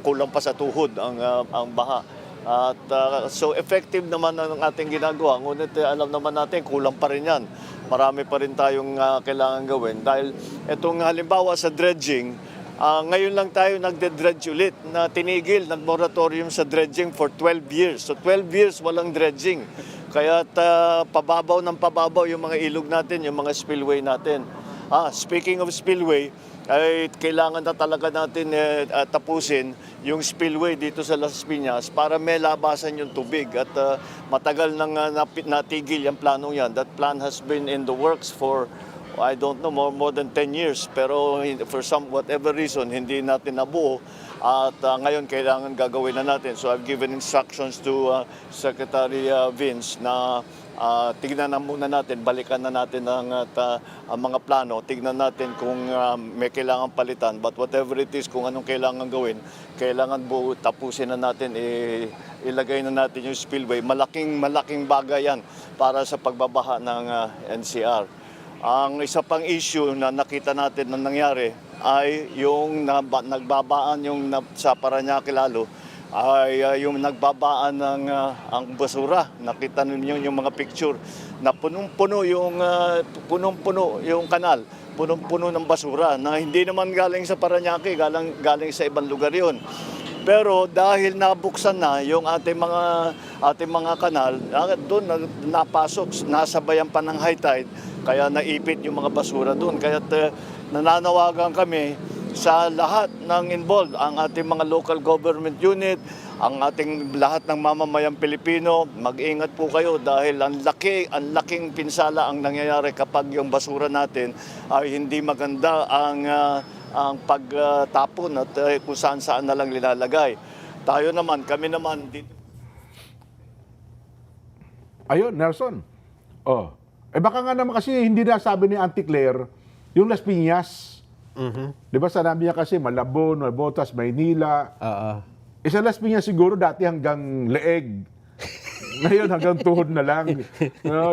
H: kulang pa sa tuhod ang baha. At so effective naman ang ating ginagawa. Ngunit alam naman natin kulang pa rin 'yan. Marami pa rin tayong kailangan gawin dahil itong halimbawa sa dredging, ngayon lang tayo nagde-dredge ulit na tinigil, nag-moratorium sa dredging for 12 years. So 12 years walang dredging. Kaya pababaw ng pababaw yung mga ilog natin, yung mga spillway natin. Speaking of spillway, ay kailangan na talaga natin tapusin yung spillway dito sa Las Piñas para may labasan yung tubig. At matagal nang natigil yung planong yan. That plan has been in the works for, I don't know, more than 10 years. Pero for whatever reason, hindi natin nabuo. At ngayon, kailangan gagawin na natin. So I've given instructions to Secretary Vince na tignan na muna natin, balikan na natin ang mga plano, tignan natin kung may kailangan palitan. But whatever it is, kung anong kailangan gawin, kailangan tapusin na natin, ilagay na natin yung spillway. Malaking bagay yan para sa pagbabaha ng NCR. Ang isa pang issue na nakita natin na nangyari ay yung nagbabaan yung sa Parañaque lalo, ay yung nagbabaan ng ang basura. Nakita niyo yung mga picture na punong-puno yung kanal, punong-puno ng basura na hindi naman galing sa Parañaque, galing sa ibang lugar yon. Pero dahil nabuksan na yung ating mga kanal, doon napasok, nasabayan pa ng high tide, kaya naipit yung mga basura doon. Kaya nananawagan kami sa lahat ng involved, ang ating mga local government unit, ang ating lahat ng mamamayang Pilipino, mag-ingat po kayo dahil ang laking pinsala ang nangyayari kapag yung basura natin ay hindi maganda ang pagtapon at kung saan na lang nilalagay. Kami naman dito.
B: Ayun, Nelson. Baka nga naman kasi hindi nasabi ni Auntie Claire yung Las Piñas. Di ba sabi niya kasi Malabon, Botas, Maynila. Sa Las Piñas siguro dati hanggang leeg. Ngayon hanggang tuhod na lang.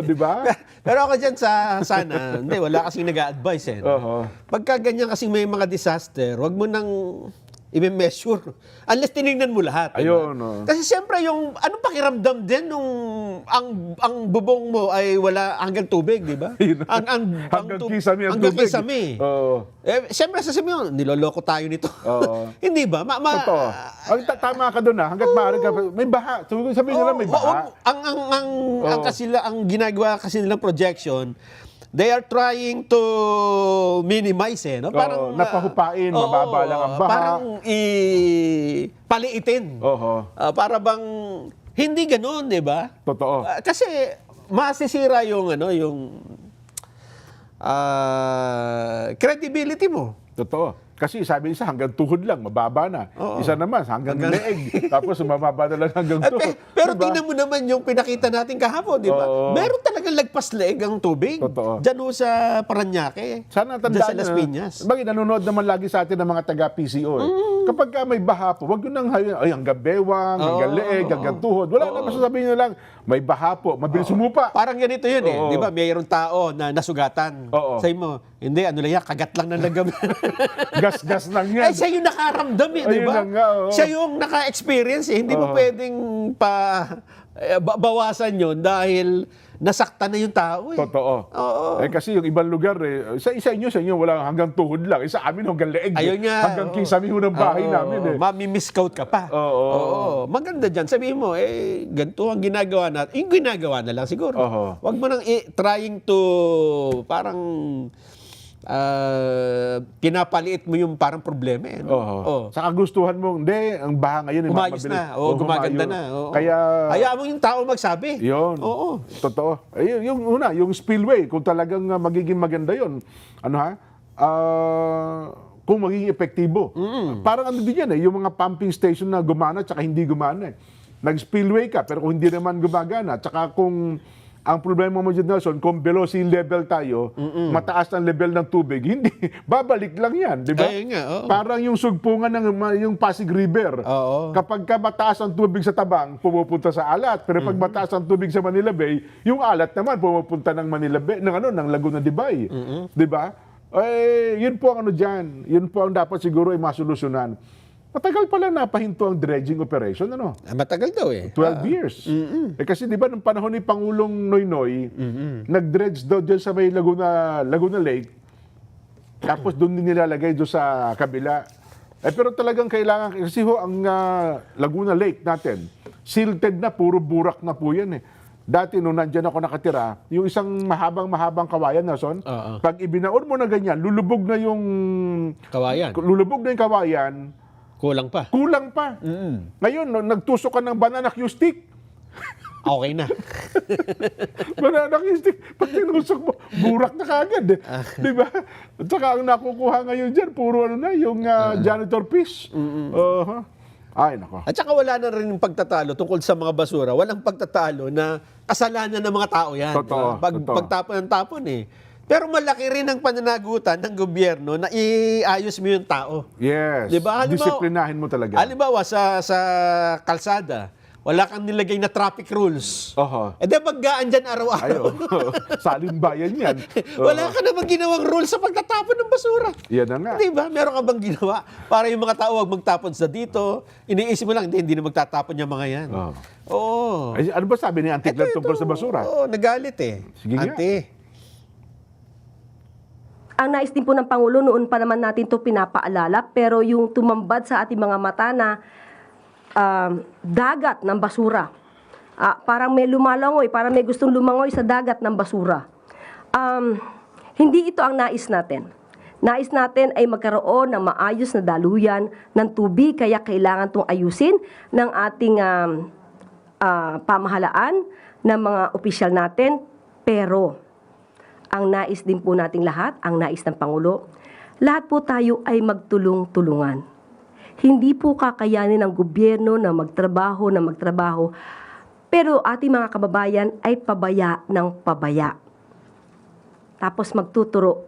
B: Di ba?
C: Pero ako dyan sana, hindi, wala kasing nag-a-advise Pagka ganyan kasing may mga disaster, wag mo nang i-measure. Unless tinignan mo lahat.
B: Ayun.
C: Kasi siyempre anong pakiramdam din nung ang bubong mo ay wala hanggang tubig, di ba?
B: Hanggang kisame ang
C: hanggang
B: tubig.
C: kisame.
B: Oo.
C: Siyempre sasabihin mo, niloloko tayo nito.
B: Oo.
C: Hindi ba?
B: Totoo. Tama ka doon hanggat maaari ka. May baha. Sabihin nila may baha.
C: Ang ginagawa kasi nilang projection, they are trying to minimize no? Parang
B: napahupain, mababa lang ang baha.
C: Parang paliitin. Para bang hindi ganoon, 'di ba?
B: Totoo.
C: Kasi masisira yung credibility mo.
B: Totoo. Kasi sabi isa hanggang tuhod lang, mababa na. Isa naman hanggang leeg. Tapos mababa na lang hanggang tuhod.
C: Pero
B: diba?
C: tingnan mo naman yung pinakita natin kahapon, di ba? Meron talagang lagpas leeg ang tubig.
B: Totoo.
C: Diyan sa Parañaque.
B: Sana
C: Diyan
B: tandaan
C: sa Las Piñas.
B: Bagay, nanonood naman lagi sa atin ng mga taga-PCO. Kapag ka may baha po, wag yun nang hanggang bewang, hanggang leeg, hanggang tuhod. Wala na, masasabihin nyo lang, may baha po, mabilis sumupa.
C: Parang ganito yun di ba? Mayroong tao na nasugatan. Sabi mo, hindi, ano lang yan, kagat lang ng lagam.
B: Gas-gas lang yan.
C: Ay, siya yung nakaramdam di ba? Siya yung naka-experience Hindi mo pwedeng bawasan yun dahil nasaktan na yung tao
B: Totoo. Kasi yung ibang lugar sa inyo wala hanggang tuhod lang. Sa amin hanggang leeg.
C: Ayun nga.
B: Hanggang kisame ho ng bahay namin
C: Mami-miscout ka pa. Maganda dyan. Sabihin mo, ganito ang ginagawa natin. Yung ginagawa na lang siguro. Huwag mo nang trying to parang pinapaliit mo yung parang problema
B: Sa kagustuhan mo, hindi, ang baha ngayon
C: umayos na, gumaganda na.
B: Kaya
C: hayaan mo yung tao magsabi.
B: Yun. Totoo. Yung una, yung spillway, kung talagang magiging maganda yun, kung magiging epektibo. Parang ano din yan yung mga pumping station na gumana tsaka hindi gumana Nag-spillway ka, pero kung hindi naman gumagana, tsaka kung ang problema mo dyan, Nelson, kung below sea level tayo, mataas ang level ng tubig, hindi, babalik lang yan, di ba? Parang yung sugpungan ng yung Pasig River. Kapag ka mataas ang tubig sa Tabang, pumupunta sa alat. Pero pag mataas ang tubig sa Manila Bay, yung alat naman pumupunta ng Manila Bay, ng Laguna de Bay. Di ba? Yun po ang dyan. Yun po ang dapat siguro ay masolusyonan. Matagal pala napahinto ang dredging operation,
C: Matagal daw
B: 12 years. Kasi di ba nung panahon ni Pangulong Noynoy, nag-dredge daw dyan sa may Laguna Lake, tapos doon din nilalagay doon sa kabila. Pero talagang kailangan, kasi ang Laguna Lake natin, silted na, puro burak na po yan dati nung nandyan ako nakatira, yung isang mahabang kawayan, Nelson,
C: Oo.
B: pag ibinaon mo na ganyan, lulubog na yung kawayan,
C: Kulang pa.
B: kulang pa. Ngayon, no, nagtusok ka ng banana cue stick.
C: Okay na.
B: Banana cue stick, pag tinusok mo, burak na kagad. Di ba? At saka ang nakukuha ngayon dyan, puro yung janitor piece. Ay, nako.
C: At saka wala na rin yung pagtatalo tungkol sa mga basura. Walang pagtatalo na kasalanan ng mga tao yan.
B: Totoo, totoo.
C: Pagtapon ng tapon eh. Pero malaki rin ang pananagutan ng gobyerno na iayos mo yung tao.
B: Yes.
C: Di ba?
B: Disiplinahin mo talaga.
C: Halimbawa, sa kalsada, wala kang nilagay na traffic rules.
B: Oho.
C: E di maggaan dyan araw-araw.
B: Salimbayan yan.
C: Wala ka namang ginawang rules sa pagtatapon ng basura.
B: Yan na nga.
C: Di ba? Meron ka bang ginawa para yung mga tao wag magtapon sa dito? Iniisip mo lang, hindi na magtatapon yung mga yan. Oo.
B: Ay, ano ba sabi ni Auntie Claire tungkol sa basura?
C: Oo, nagalit eh.
B: Sige nga.
C: Ante.
G: Ang nais din po ng Pangulo, noon pa naman natin to pinapaalala, pero yung tumambad sa ating mga mata na dagat ng basura. Parang may lumalangoy, parang may gustong lumangoy sa dagat ng basura. Hindi ito ang nais natin. Nais natin ay magkaroon ng maayos na daluyan ng tubig, kaya kailangan itong ayusin ng ating pamahalaan, ng mga opisyal natin. Pero, ang nais din po nating lahat, ang nais ng Pangulo, lahat po tayo ay magtulong-tulungan. Hindi po kakayanin ng gobyerno na magtrabaho, pero ating mga kababayan ay pabaya ng pabaya. Tapos magtuturo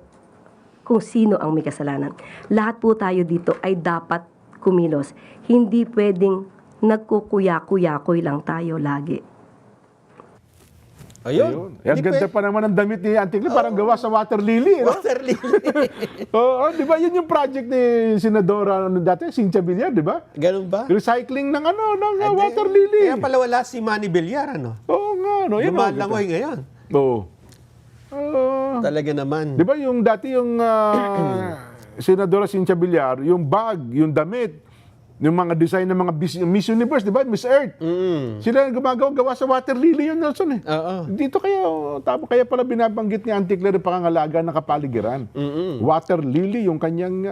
G: kung sino ang may kasalanan. Lahat po tayo dito ay dapat kumilos. Hindi pwedeng nagkukuya-kuya-kuy lang tayo lagi.
C: Ayun.
B: Ang ganda pa naman ng damit ni Auntie Claire, parang gawa sa water lily. No?
C: Water lily.
B: Oo, di ba? Yun yung project ni Senadora dati, Cynthia Villar, di ba?
C: Ganun ba?
B: Recycling ng water lily.
C: Kaya pala wala si Manny Villar, ano?
B: Oo nga, no? Yun,
C: Lumalangoy ngayon.
B: Oo.
C: Talaga naman.
B: Di ba yung dati yung Senadora Cynthia Villar, yung bag, yung damit, yung mga design ng mga Miss Universe, di ba? Miss Earth. Sila ang gawa sa water lily yun, Nelson eh.
C: Oo.
B: Dito kaya pala binabanggit ni Auntie Claire yung pangangalaga ng kapaligiran. Water lily, yung kanyang,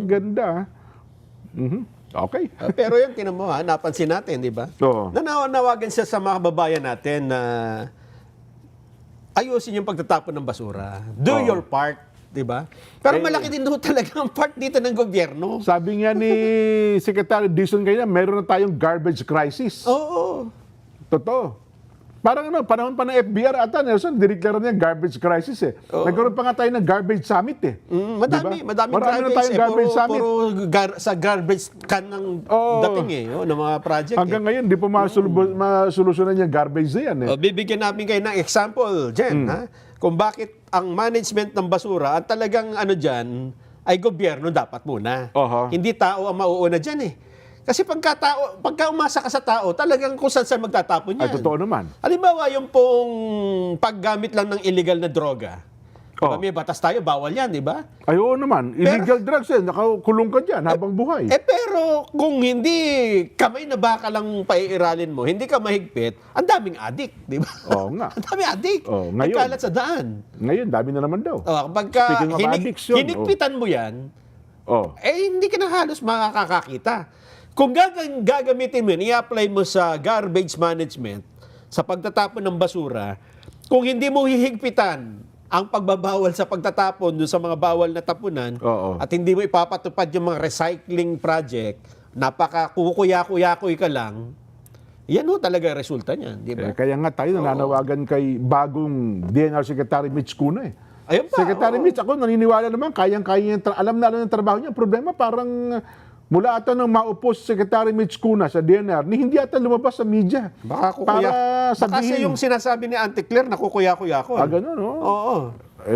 B: ganda. Okay.
C: Pero yun, tinan mo napansin natin, di ba?
B: Oo.
C: Nanawagan siya sa mga kababayan natin na ayusin yung pagtatapon ng basura. Do your part, di ba? Pero malaki din doon talaga ang part dito ng gobyerno.
B: Sabi nga ni Secretary Dizon kanina, meron na tayong garbage crisis.
C: Oo.
B: Totoo. Parang panahon pa ng FBR ata, Nelson, dineklara niya garbage crisis eh. Nagkaroon pa nga tayo ng garbage summit eh.
C: Madami
B: Diba?
C: garbage.
B: Marami na tayong garbage summit.
C: Puro sa garbage can ng dating ng mga project.
B: Hanggang ngayon, di pa masolusyonan yung garbage na yan eh.
C: Bibigyan namin kayo ng example, Jen, ha? Kung bakit ang management ng basura at talagang dyan, ay gobyerno dapat muna. Hindi tao ang mauuna dyan eh. Kasi pagka umasa ka sa tao, talagang kung saan magtatapon yan.
B: Ay, totoo naman.
C: Halimbawa, yung pong paggamit lang ng illegal na droga. Diba, may batas tayo, bawal yan, di ba?
B: Ay, oo naman. Illegal drugs eh. Nakakulong ka dyan habang buhay.
C: Pero kung hindi kamay na baka lang paiiralin mo, hindi ka mahigpit, ang daming addict, di ba?
B: Oo nga.
C: Ang daming addict.
B: Ngayon.
C: Nagkalat sa daan.
B: Ngayon, dami na naman daw.
C: Kapagka
B: Speaking of addiction,
C: hinigpitan mo yan,
B: Oh.
C: hindi ka na halos makakakita. Kung gagamitin mo yun, i-apply mo sa garbage management, sa pagtatapon ng basura, kung hindi mo hihigpitan ang pagbabawal sa pagtatapon doon sa mga bawal na tapunan, at hindi mo ipapatupad yung mga recycling project, napaka-kukuya-kuya-kuy ka lang, yan talaga resulta niyan, di ba?
B: Kaya nga tayo nananawagan kay bagong DNR Secretary Mitch Cuna eh.
C: Ayun pa,
B: Secretary Mitch, ako naniniwala naman, kayang-kaya alam na yung trabaho niya. Problema, parang mula ata nang maupo si Secretary Mitch Cuna sa DNR, hindi ata lumabas sa media.
C: Baka
B: sabihin.
C: kasi yung sinasabi ni Auntie Claire, nakukuya-kuya ko.
B: Ganun, no?
C: Oo.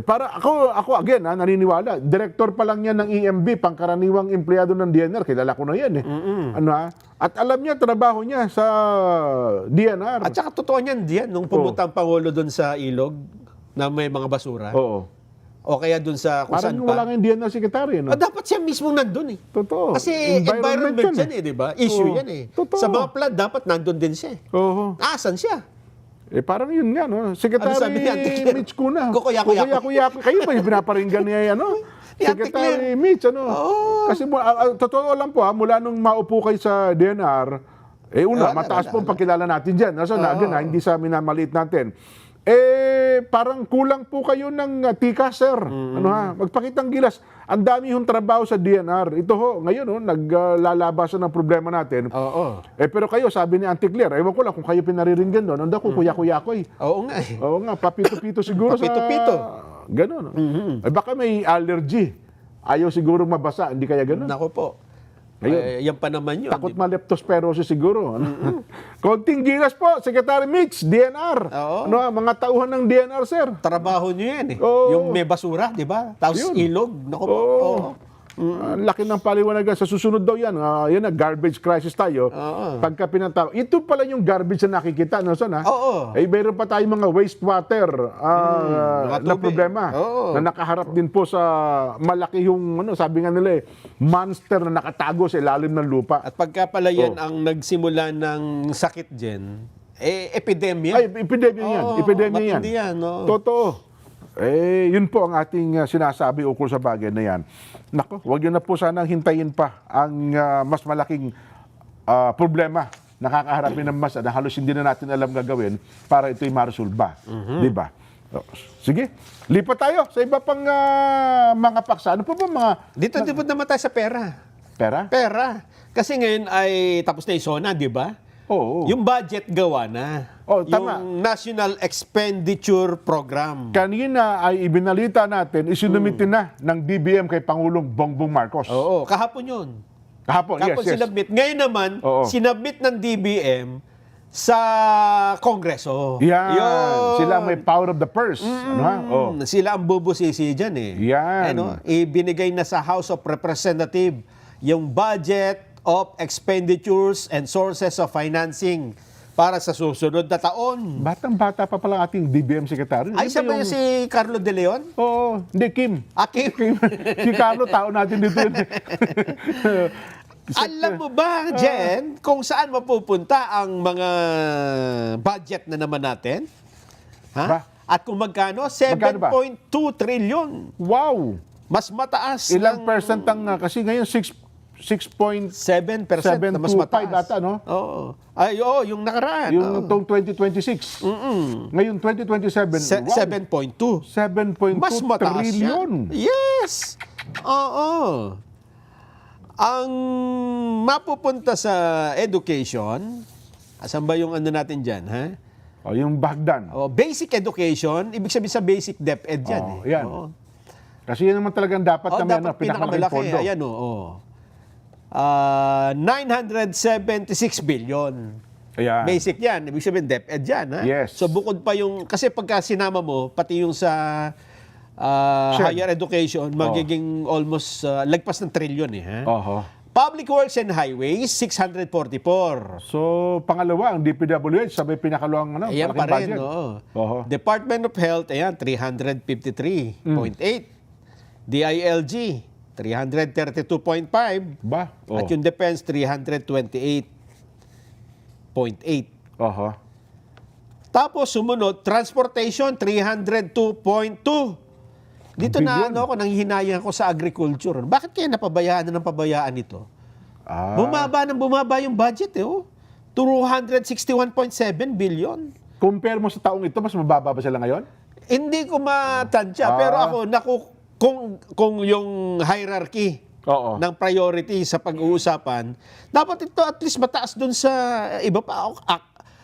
B: Para ako again, naniniwala. Director pa lang yan ng EMB, pangkaraniwang empleyado ng DNR. Kilala ko na yan eh. At alam niya, trabaho niya sa DNR.
C: At saka totoo niyan, diyan, nung pumunta ang Pangulo doon sa ilog, na may mga basura.
B: Oo.
C: O kaya doon sa kung
B: Parang
C: saan
B: wala
C: pa.
B: nga yung DNR Secretary, no?
C: Dapat siya mismo nandun eh.
B: Totoo.
C: Kasi environment yan eh, di ba? Issue
B: Oo.
C: yan eh.
B: Totoo.
C: Sa mga flood, dapat nandun din siya eh.
B: Oo.
C: Asan siya?
B: parang yun nga, no? Secretary
C: Ano sabi ni Auntie Claire?
B: Mitch Cuna.
C: Kukuya-kuya.
B: Kayo ba yung pinaparinggan niya, ano?
C: Ni Auntie
B: Secretary Mitch, ano? Kasi totoo lang po, mula nung maupo kayo sa DNR, mataas po ang pagkilala natin dyan. So, hindi sa minamaliit natin. Parang kulang po kayo ng tikas, sir. Ano ha? Magpakitang gilas. Ang dami yung trabaho sa DNR. Ito ho, ngayon naglalabasan ng problema natin.
C: Oo.
B: Pero kayo, sabi ni Auntie Claire, ewan ko lang kung kayo pinariringgan doon. Ando ko, kuya-kuya ko eh.
C: Oo nga eh.
B: Oo nga, papito-pito siguro
C: Papito-pito.
B: sa... Ganon. Baka may allergy. Ayaw siguro mabasa. Hindi kaya ganon.
C: Nako po.
B: Ayun.
C: Yan pa naman yun.
B: Takot ma-leptospirosis siguro. Konting gilas po, Secretary Mitch, DNR.
C: Oo.
B: Ano, mga tauhan ng DNR, sir.
C: Trabaho nyo yan eh.
B: Oo.
C: Yung may basura, di ba? Tapos
B: Yun.
C: ilog. Nako po.
B: Oo.
C: Oo.
B: Ang laki ng paliwanagan. Sa susunod daw yan. Yan na, garbage crisis tayo.
C: Oo.
B: Pagka pinatawag. Ito pala yung garbage na nakikita. No, son, ha?
C: Oo.
B: Mayroon pa tayong mga wastewater
C: mga
B: na
C: tubig.
B: problema.
C: Oo.
B: Na nakaharap din po sa malaki yung, sabi nga nila monster na nakatago sa ilalim ng lupa.
C: At pagka pala yan ang nagsimula ng sakit dyan, epidemya.
B: Ay, epidemya yan.
C: Oo,
B: Epidemya yan.
C: matindi yan, oo.
B: Totoo. Yun po ang ating sinasabi ukol sa bagay na yan. Nako, huwag yun na po sanang hintayin pa ang mas malaking problema na kakaharapin ng masa na halos hindi na natin alam gagawin para ito'y maresolba. Di ba? Sige, lipat tayo sa iba pang mga paksa. Ano po ba mga
C: Dito naman tayo sa pera.
B: pera?
C: Pera. Kasi ngayon ay tapos na yung SONA, di ba?
B: Oo.
C: Yung budget gawa na.
B: Oh, tama.
C: Yung National Expenditure Program.
B: Kanina ay ibinalita natin, isinumitin na ng DBM kay Pangulong Bongbong Marcos.
C: Oo, kahapon yun.
B: Kahapon,
C: Kahapon
B: yes.
C: sinabit. Ngayon naman,
B: Oo.
C: sinabit ng DBM sa Kongreso.
B: Yan.
C: Yun.
B: Sila may power of the purse. Ano ha? Oh.
C: Sila ang bubusisi dyan eh.
B: Yan.
C: Ibinigay na sa House of Representatives yung budget of expenditures and sources of financing para sa susunod na taon.
B: Batang-bata pa pala ating DBM secretary.
C: Ay,
B: Hindi
C: siya
B: ba
C: ba si Carlo De Leon?
B: Oo. Hindi, Kim.
C: Akim.
B: Si Carlo, tao natin dito.
C: Alam mo ba, Jen, kung saan mapupunta ang mga budget na naman natin? Ha?
B: Ba?
C: At kung magkano?
B: Magkano ba?
C: 7.2 trillion.
B: Wow!
C: Mas mataas.
B: Ilang
C: ng
B: percent ang, kasi ngayon 6.725
C: 7% na mas mataas.
B: ata, no?
C: Oo. Ay, oo, yung nakaraan.
B: Yung itong 2026. Ngayon, 2027, wow.
C: 7.2.
B: 7.2
C: Mas mataas
B: trillion.
C: yan. Yes! Oo. Ang mapupunta sa education, asan ba yung ano natin dyan, ha?
B: O, yung Bagdan.
C: Oh, basic education, ibig sabihin sa basic DepEd yan.
B: Oh,
C: eh.
B: yan.
C: Oo.
B: Kasi yan naman talagang dapat
C: Oh,
B: naman,
C: dapat
B: pinakamalaking
C: pinakamalaki.
B: pondo.
C: Ayan, oo. 976 billion.
B: Ayan.
C: Basic yan. Ibig sabihin, DepEd yan. Ha?
B: Yes.
C: So, bukod pa yung... Kasi pagka sinama mo, pati yung sa
B: Sure.
C: higher education, magiging almost lagpas ng trillion eh. Ha?
B: Oho.
C: Public Works and Highways, 644.
B: So, pangalawa, ang DPWH, sabay pinakaluang
C: Ayan
B: malaking
C: pa rin,
B: budget.
C: oo.
B: Oho.
C: Department of Health, ayan, 353.8. DILG, 332.5.
B: Ba? Oh.
C: At yung Defense, 328.8.
B: Oho.
C: Tapos sumunod, Transportation, 302.2. Dito na
B: Billion.
C: ako, nanghihinayang ako sa agriculture. Bakit kaya napabayaan na ng pabayaan ito?
B: Ah.
C: Bumaba yung budget eh. Oh. 261.7 billion.
B: Compare mo sa taong ito, mas mababa ba sila ngayon?
C: Hindi ko matansya, pero ako, kung yung hierarchy
B: Oo.
C: ng priority sa pag-uusapan, dapat ito at least mataas dun sa iba pa.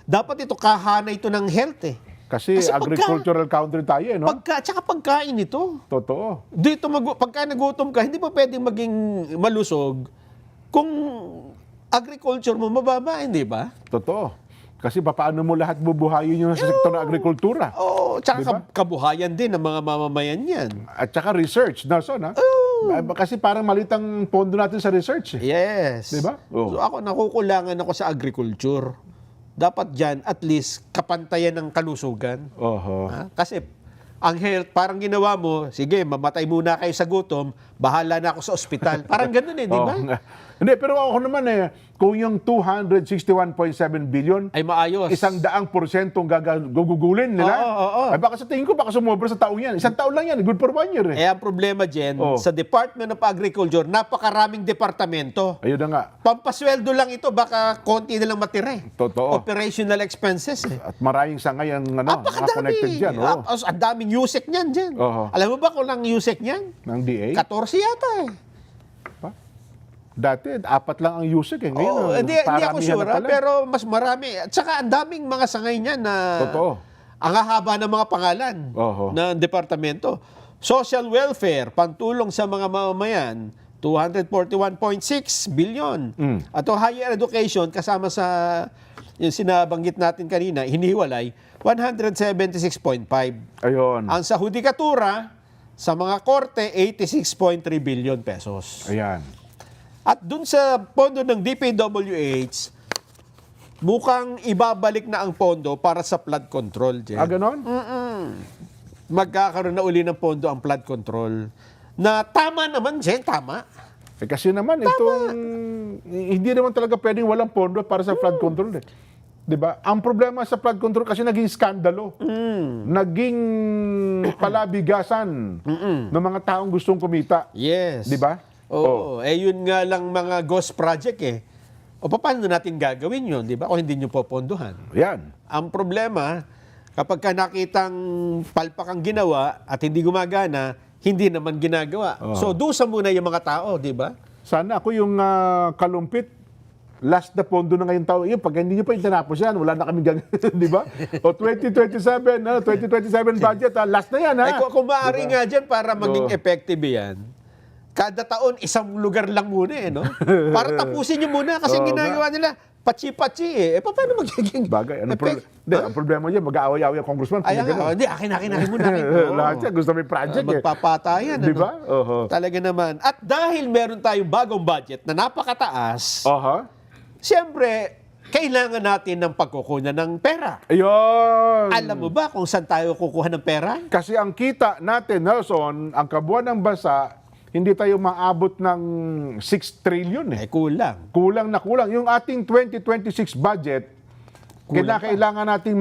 C: Dapat ito kahanay ito ng health eh.
B: Kasi agricultural country tayo, no?
C: Tsaka pagkain ito.
B: Totoo.
C: Dito, pagka nagutom ka, hindi pa pwedeng maging malusog kung agriculture mo mababa, hindi ba?
B: Totoo. Kasi paano mo lahat bubuhayin yung sa sektor ng agrikultura?
C: Oo, tsaka
B: Diba?
C: kabuhayan din ng mga mamamayan yan.
B: At saka research, Nelson, ha? Kasi parang malitang pondo natin sa research. Eh.
C: Yes.
B: Diba? Oo.
C: So ako, nakukulangan ako sa agriculture. Dapat dyan, at least, kapantayan ng kalusugan.
B: Oho.
C: Ha? Kasi ang health, parang ginawa mo, sige, mamatay muna kayo sa gutom, bahala na ako sa ospital. Parang ganun di ba?
B: Oo nga. Hindi, pero ako naman kung yung 261.7 billion,
C: Ay maayos.
B: 100% gugugulin nila.
C: Oo.
B: Ay baka sa tingin ko, baka sumobra sa taong yan. Isang taon lang yan, good for 1 year
C: Eh, ang problema, Jen,
B: Oh.
C: sa Department of Agriculture, napakaraming departamento.
B: Ayun na nga.
C: Pampasweldo lang ito, baka konti na lang matira eh.
B: Totoo.
C: Operational expenses eh.
B: At maraming sangay ang connected dyan.
C: Ang daming USEC niyan, Jen.
B: Oo.
C: Alam mo ba kung lang USEC niyan?
B: Ng DA.
C: 14 yata eh.
B: Dati, 4 lang ang USEC eh. Ngayon,
C: Oo, hindi ako
B: paramihan
C: sure,
B: na pala.
C: pero mas marami. At saka ang daming mga sangay niyan na
B: Totoo.
C: ang hahaba ng mga pangalan
B: Oho.
C: ng departamento. Social welfare, pantulong sa mga mamamayan, 241.6 billion. At ang higher education, kasama sa yung sinabanggit natin kanina, hiniwalay, 176.5.
B: Ayun.
C: Ang sa hudikatura, sa mga korte, 86.3 billion pesos.
B: Ayan.
C: At dun sa pondo ng DPWH, mukhang ibabalik na ang pondo para sa flood control, Jen.
B: Ganon?
C: Magkakaroon na uli ng pondo ang flood control. Na tama naman, Jen, tama.
B: Kasi naman, hindi naman talaga pwedeng walang pondo para sa flood control. 'Di ba? Ang problema sa flood control kasi naging skandalo. Naging palabigasan ng mga taong gustong kumita.
C: Yes.
B: 'Di ba?
C: Oo. Yun nga lang mga ghost project eh. O paano natin gagawin yun, di ba? Kung hindi nyo popondohan.
B: Yan.
C: Ang problema, kapag ka nakitang palpak ang ginawa at hindi gumagana, hindi naman ginagawa. So, dusa muna yung mga tao, di ba?
B: Sana ako yung kalumpit, last na pondo na ngayong taon. Yun, pag hindi nyo pa itinapos yan, wala na kami gagawin, di ba? O 2027, 2027 budget, last na yan, ha?
C: Ay, kung maaari nga dyan, para maging
B: Oo.
C: effective yan, kada taon, isang lugar lang muna no? Para tapusin nyo muna kasi
B: Oo
C: ginagawa nila, pachi-pachi paano magiging
B: Bagay.
C: effect?
B: Ang problema dyan, mag-aaway-aaway ang congressman.
C: Ayan nga, hindi, akin muna. Oo.
B: Lahat yan, gusto may project
C: Magpapatayan,
B: Di ba? Oho.
C: Talaga naman. At dahil meron tayong bagong budget na napakataas,
B: Aha.
C: siyempre, kailangan natin ng pagkukunan ng pera.
B: Ayun.
C: Alam mo ba kung saan tayo kukuha ng pera?
B: Kasi ang kita natin, Nelson, ang kabuuan ng bansa, hindi tayo maabot ng 6 trillion eh.
C: Kulang.
B: Kulang na kulang. Yung ating 2026 budget, kailangan nating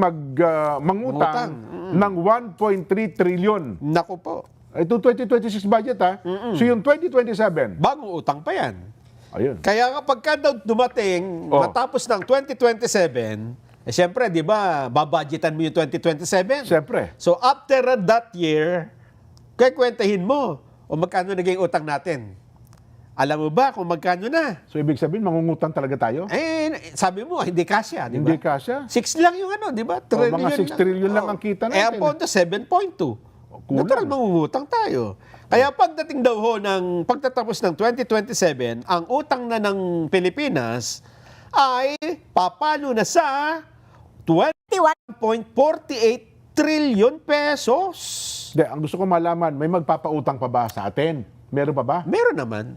B: mangutang ng 1.3 trillion.
C: Naku po.
B: Ito 2026 budget ha. So yung 2027,
C: Bagong utang pa yan.
B: ayun.
C: Kaya kapag ka daw dumating, matapos ng 2027, siyempre, di ba, babudgetan mo yung 2027?
B: Siyempre.
C: So, after that year, kwentahin mo, o magkano naging utang natin. Alam mo ba kung magkano na?
B: So ibig sabihin, mangungutang talaga tayo?
C: Sabi mo, hindi kasya, di ba?
B: Hindi kasya?
C: 6 lang yung di ba?
B: mga 6 trillion lang ang kita natin.
C: ang pondo, 7.2.
B: Kulang.
C: Natural, mangungutang tayo. Kaya pagdating daw ho ng pagtatapos ng 2027, ang utang na ng Pilipinas ay papalo na sa 21.48 trillion pesos.
B: Hindi, ang gusto ko malaman, may magpapautang pa ba sa atin? Meron pa ba?
C: Meron naman.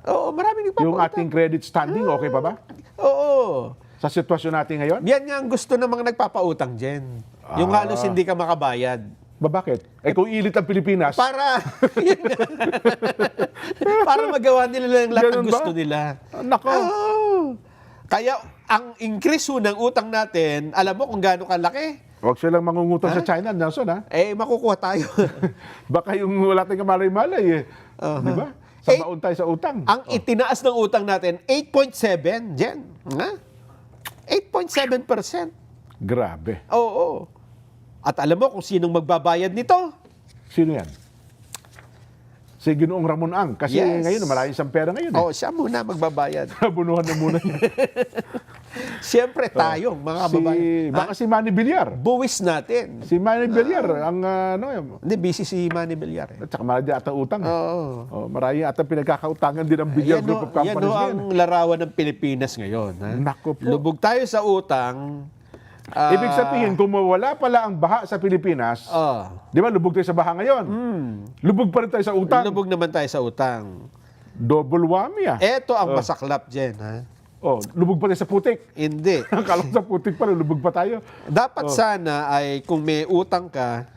C: Oo, maraming nagpapautang.
B: Yung ating credit standing, okay pa ba?
C: Oo.
B: Sa sitwasyon natin ngayon?
C: Yan nga ang gusto ng mga nagpapautang, Jen. Yung halos hindi ka makabayad.
B: Bakit? Kung ilit ang Pilipinas,
C: Para, yun nga. Para magawa nila lang lahat
B: Ganun
C: ng
B: ba?
C: gusto nila.
B: Nako.
C: Oo. Kaya, ang increase ho ng utang natin, alam mo kung gaano kalaki?
B: huwag silang mangungutang sa China, Nelson, ha?
C: Makukuha tayo.
B: Baka yung wala tayong kamalay-malay, eh. Di ba? Sa baon tayo sa utang.
C: Ang itinaas ng utang natin, 8.7, Jen. Nga? 8.7%.
B: Grabe.
C: Oo. At alam mo kung sinong magbabayad nito?
B: Sino yan? Si Ginoong Ramon Ang. Kasi
C: Yes.
B: ngayon, maraming siyang pera ngayon.
C: Oo, siya muna magbabayad.
B: Bunuhan na muna.
C: Siyempre tayo, mga kababayan.
B: Baka si Manny Villar.
C: Buwis natin.
B: Si Manny Villar, ang
C: Hindi, busy si Manny Villar.
B: at saka marami ata utang.
C: Oo.
B: Marami ata pinagkakautangan din ang Villar Group of
C: Yan
B: Companies
C: ho ang
B: ngayon.
C: larawan ng Pilipinas ngayon. Ha?
B: Naku po.
C: Lubog tayo sa utang.
B: Ibig sabihin, kung mawala pala ang baha sa Pilipinas, di ba, lubog tayo sa baha ngayon. Lubog pa rin tayo sa utang.
C: Lubog naman tayo sa utang.
B: Double whammy, ah.
C: Ito ang masaklap, Jen. Ha?
B: Lubog pa tayo sa putik.
C: Hindi.
B: Akala ko sa putik pa, lubog pa tayo.
C: Dapat sana ay kung may utang ka,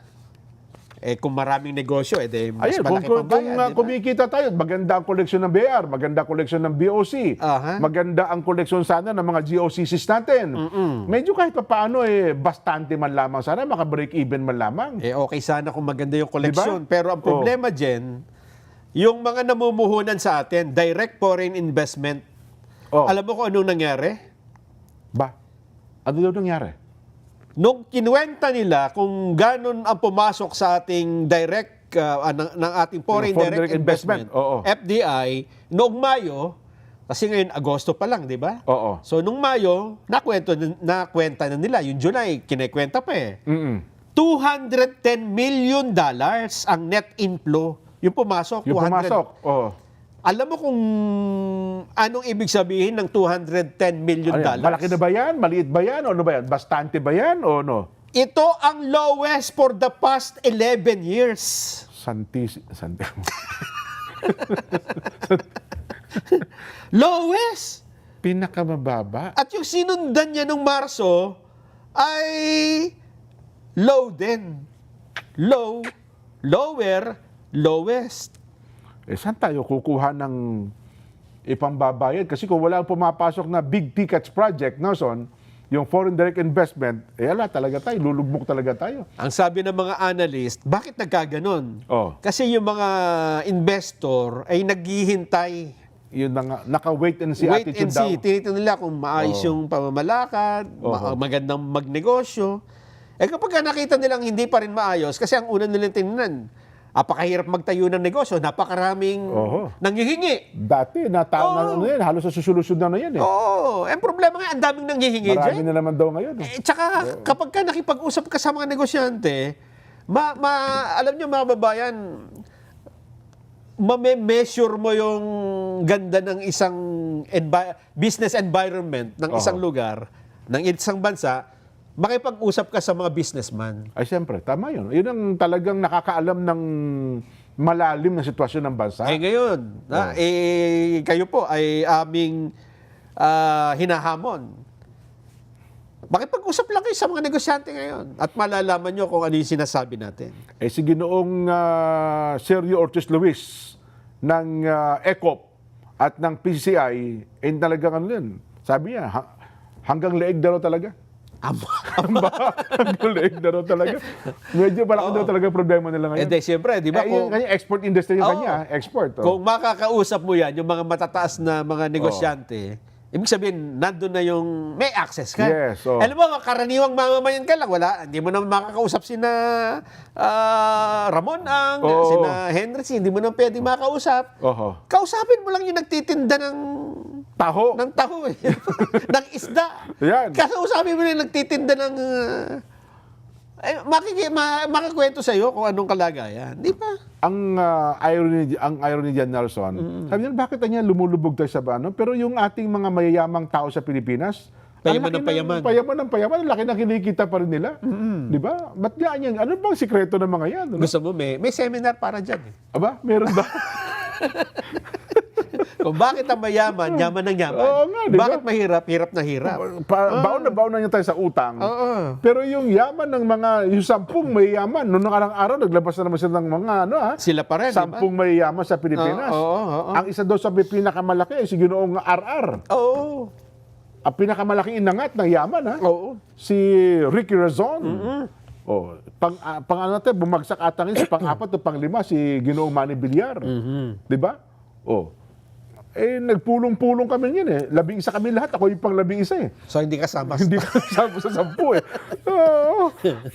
C: kung maraming negosyo, mas
B: Ayun,
C: malaki
B: kung,
C: pang bayad. di ba?
B: kumikita tayo, maganda ang koleksyon ng BR, maganda ang koleksyon ng BOC,
C: Aha.
B: maganda ang koleksyon sana ng mga GOCCs natin. Medyo kahit pa paano, bastante man lamang sana, maka-break even man lamang.
C: Okay sana kung maganda yung koleksyon.
B: Diba?
C: Pero ang problema, Jen, yung mga namumuhunan sa atin, direct foreign investment,
B: Oh.
C: alam mo kung anong nangyari?
B: Ba? Ano daw nangyari?
C: Nung kinuwenta nila kung ganun ang pumasok sa ating direct, ng ating foreign
B: Foreign
C: direct
B: direct investment,
C: investment,
B: oo.
C: FDI, noong Mayo, kasi ngayon Agosto pa lang, di ba?
B: Oo.
C: So nung Mayo, nakwenta na nila. Yung July, kinekwenta pa eh. $210 million ang net inflow. Yung pumasok,
B: Yung
C: 200.
B: pumasok, oo.
C: Alam mo kung anong ibig sabihin ng $210 million?
B: Ano yan? Malaki na ba yan? Maliit ba yan? O ano ba yan? Bastante ba yan? O ano?
C: Ito ang lowest for the past 11 years. Lowest!
B: Pinakamababa?
C: At yung sinundan niya nung Marso ay low din. Low, lower, lowest.
B: Saan tayo kukuha ng ipambabayad? Kasi kung wala pumapasok na big tickets project, Nelson, yung foreign direct investment, ala talaga tayo, lulugmok talaga tayo.
C: Ang sabi ng mga analyst, bakit nagkaganon?
B: Oh.
C: Kasi yung mga investor ay naghihintay.
B: Yun na nga, naka-wait and see
C: Wait
B: attitude
C: and see.
B: daw.
C: Tinitingnan nila kung maayos yung pamamalakad, magandang magnegosyo. Kapag nakita nilang hindi pa rin maayos, kasi ang una nilang tingnan, apakahirap magtayo ng negosyo, napakaraming nanghihingi.
B: Dati, na yan, halos sa susunod na yan eh.
C: Oo. Ang problema nga, ang daming nanghihingi
B: Marami
C: dyan.
B: na naman daw ngayon.
C: Tsaka, kapag ka nakipag-usap ka sa mga negosyante, alam nyo mga babayan, mame-measure mo yung ganda ng isang business environment ng isang lugar, ng isang bansa, makipag-usap ka sa mga businessman.
B: Ay, siyempre, tama yun. Yun ang talagang nakakaalam ng malalim na sitwasyon ng bansa.
C: Ngayon, kayo po ay aming hinahamon. Makipag-usap lang kayo sa mga negosyante ngayon at malalaman nyo kung ano yung sinasabi natin.
B: Si Ginoong Sergio Ortiz Luis ng ECOP at ng PCCI, talagang ano yun, sabi niya, hanggang leeg daw talaga. Hanggang leeg daw talaga. Medyo malaki daw talaga problema nila ngayon.
C: Siyempre, di ba?
B: Yung kanya export industry yung kanya, export.
C: Kung makakausap mo yan, yung mga matataas na mga negosyante, ibig sabihin, nandun na yung may access ka.
B: Yes,
C: Alam mo, karaniwang mamamayan ka lang, hindi mo na makakausap sina Ramon Ang, sina Henry, hindi mo na pwedeng makausap. Kausapin mo lang yung nagtitinda ng
B: taho.
C: Ng taho eh. ng isda.
B: Yan.
C: Kausapin mo na yung nagtitinda ng makakwento sa'yo kung anong kalagayan. Di ba?
B: Ang irony diyan, Nelson, sabi niya, bakit niya lumulubog tayo sa ano? Pero yung ating mga mayayamang tao sa Pilipinas,
C: Payaman ng payaman.
B: Payaman ng payaman, ang laki ng kinikita pa rin nila. Di ba? Ba't nga yan? Ano bang sikreto ng mga yan? Ano?
C: Gusto mo, may seminar para dyan.
B: Aba, meron ba?
C: Kung bakit ang mayaman, yaman ng yaman.
B: Oo nga, di ba?
C: Bakit mahirap, hirap na hirap.
B: Baon na niya tayo sa utang. Pero yung yaman ng mga, yung 10 mayayaman, noong nakarang araw, naglabas na naman sila ng mga,
C: Sila pa rin,
B: 10 mayayaman sa Pilipinas. Ang isa daw sa pinakamalaki ay si Ginoong RR. Ang pinakamalaking inangat ng yaman, si Ricky Razon. Pang natin, bumagsak atangin sa pang-4 o pang-5 si Ginoong Manny Villar. Di ba? Nagpulong-pulong kami niyan 11 kami lahat. Ako yung pang-11 eh.
C: So, hindi kasama.
B: Hindi kasama sa 10 eh.